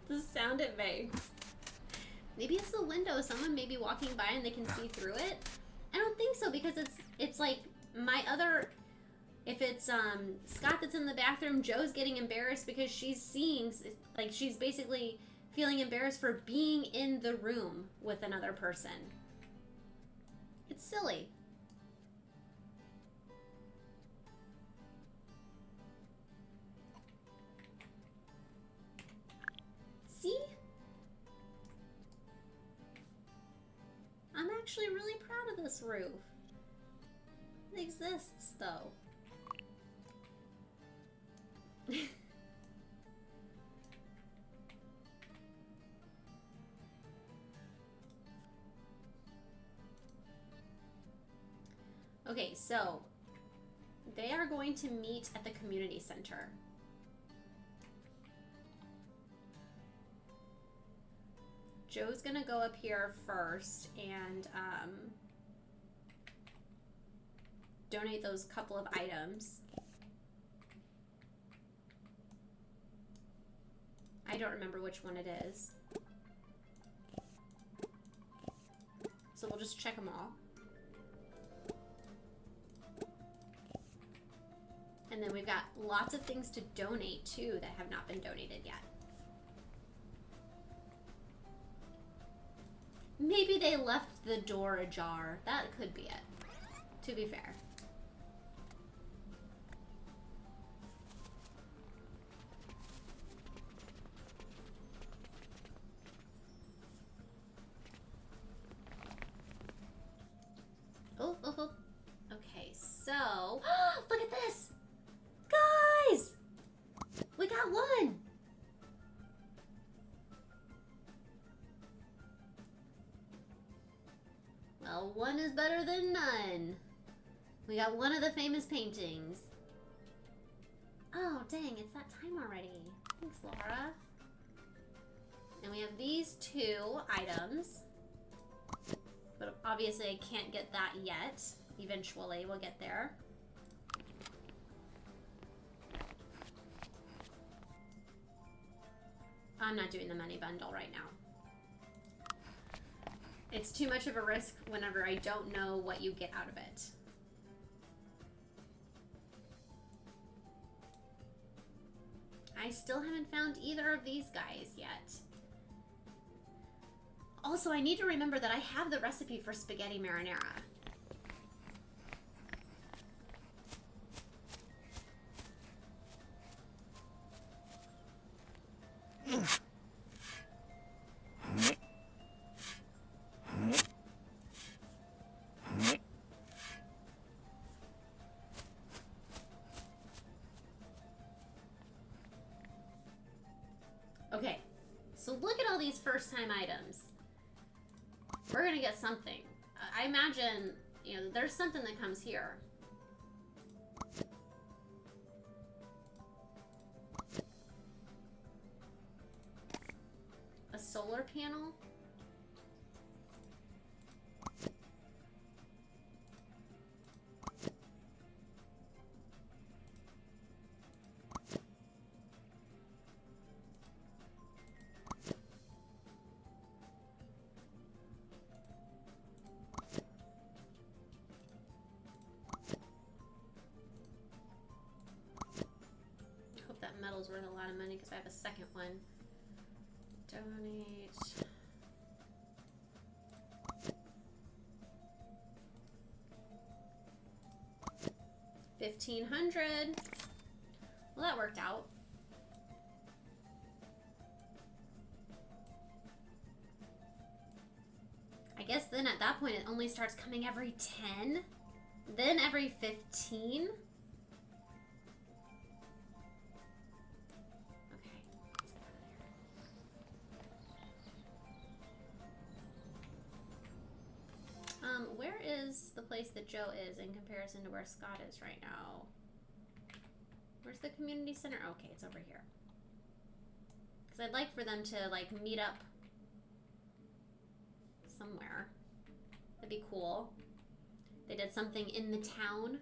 The sound it makes. Maybe it's the window. Someone may be walking by and they can see through it. I don't think so, because it's like my other. If it's Scott that's in the bathroom, Joe's getting embarrassed because she's seeing, like, she's basically feeling embarrassed for being in the room with another person. It's silly. See? I'm actually really proud of this roof. exists, though. Okay, so they are going to meet at the community center. Joe's gonna go up here first and donate those couple of items. I don't remember which one it is. So we'll just check them all. And then we've got lots of things to donate too that have not been donated yet. Maybe they left the door ajar. That could be it, to be fair. Oh. Okay, so look at this. Guys! We got one! Well, one is better than none. We got one of the famous paintings. Oh, dang, it's that time already. Thanks, Laura. And we have these two items. But obviously I can't get that yet. Eventually, we'll get there. I'm not doing the money bundle right now. It's too much of a risk whenever I don't know what you get out of it. I still haven't found either of these guys yet. Also, I need to remember that I have the recipe for spaghetti marinara. Okay, so look at all these first-time items. We're gonna get something. I imagine, you know, there's something that comes here. A solar panel? Metal's worth a lot of money because I have a second one. Donate. $1,500. Well, that worked out. I guess then at that point it only starts coming every 10, then every 15. Where is the place that Joe is in comparison to where Scott is right now? Where's the community center? Okay, it's over here. Because I'd like for them to, like, meet up somewhere. That'd be cool. They did something in the town.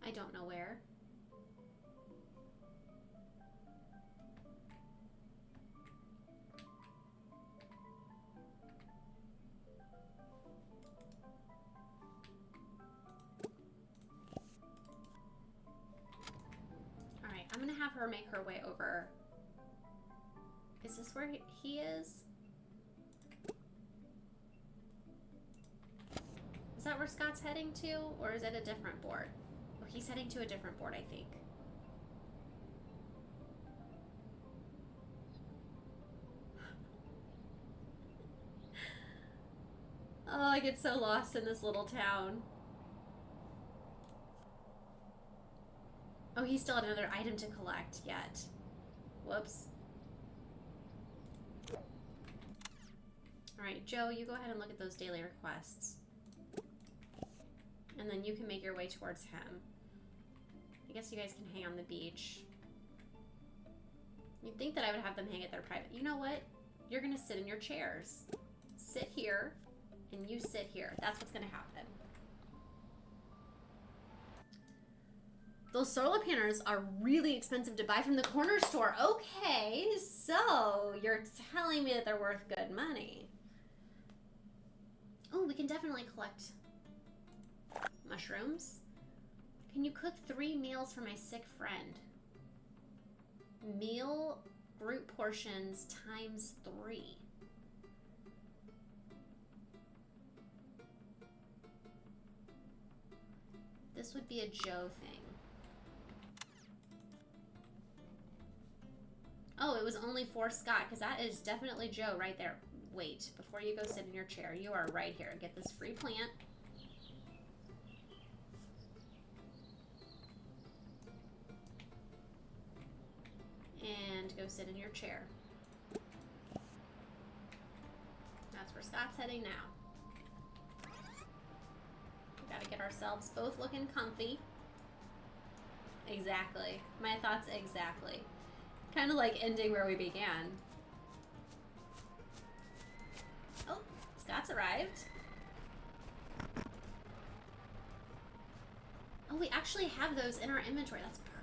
I don't know where. I'm gonna have her make her way over. Is this where he is? Is that where Scott's heading to? Or is it a different board? Oh, he's heading to a different board, I think. Oh, I get so lost in this little town. Oh, he still had another item to collect yet. Whoops. Alright, Joe, you go ahead and look at those daily requests. And then you can make your way towards him. I guess you guys can hang on the beach. You'd think that I would have them hang at their private... You know what? You're going to sit in your chairs. Sit here, and you sit here. That's what's going to happen. Those solar panels are really expensive to buy from the corner store. Okay, so you're telling me that they're worth good money. Oh, we can definitely collect mushrooms. Can you cook 3 meals for my sick friend? Meal group portions times 3. This would be a Joe thing. Oh, it was only for Scott, because that is definitely Joe right there. Wait, before you go sit in your chair, you are right here. Get this free plant. And go sit in your chair. That's where Scott's heading now. We gotta get ourselves both looking comfy. Exactly. My thoughts exactly. Kind of like ending where we began. Oh, Scott's arrived. Oh, we actually have those in our inventory. That's perfect.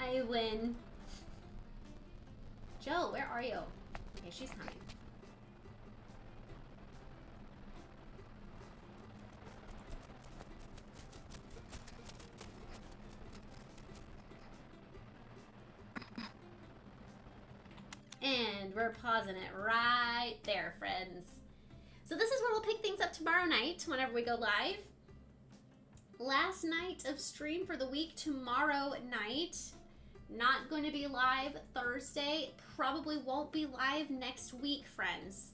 I win. Joe, where are you? Okay, she's coming. And we're pausing it right there, friends. So this is where we'll pick things up tomorrow night whenever we go live. Last night of stream for the week, tomorrow night. Not going to be live Thursday. Probably won't be live next week, friends.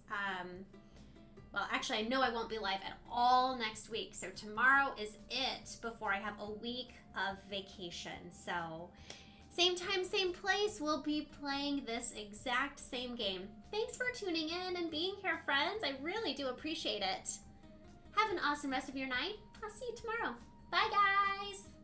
Well, actually, I know I won't be live at all next week. So tomorrow is it before I have a week of vacation. So... same time, same place, we'll be playing this exact same game. Thanks for tuning in and being here, friends. I really do appreciate it. Have an awesome rest of your night. I'll see you tomorrow. Bye, guys.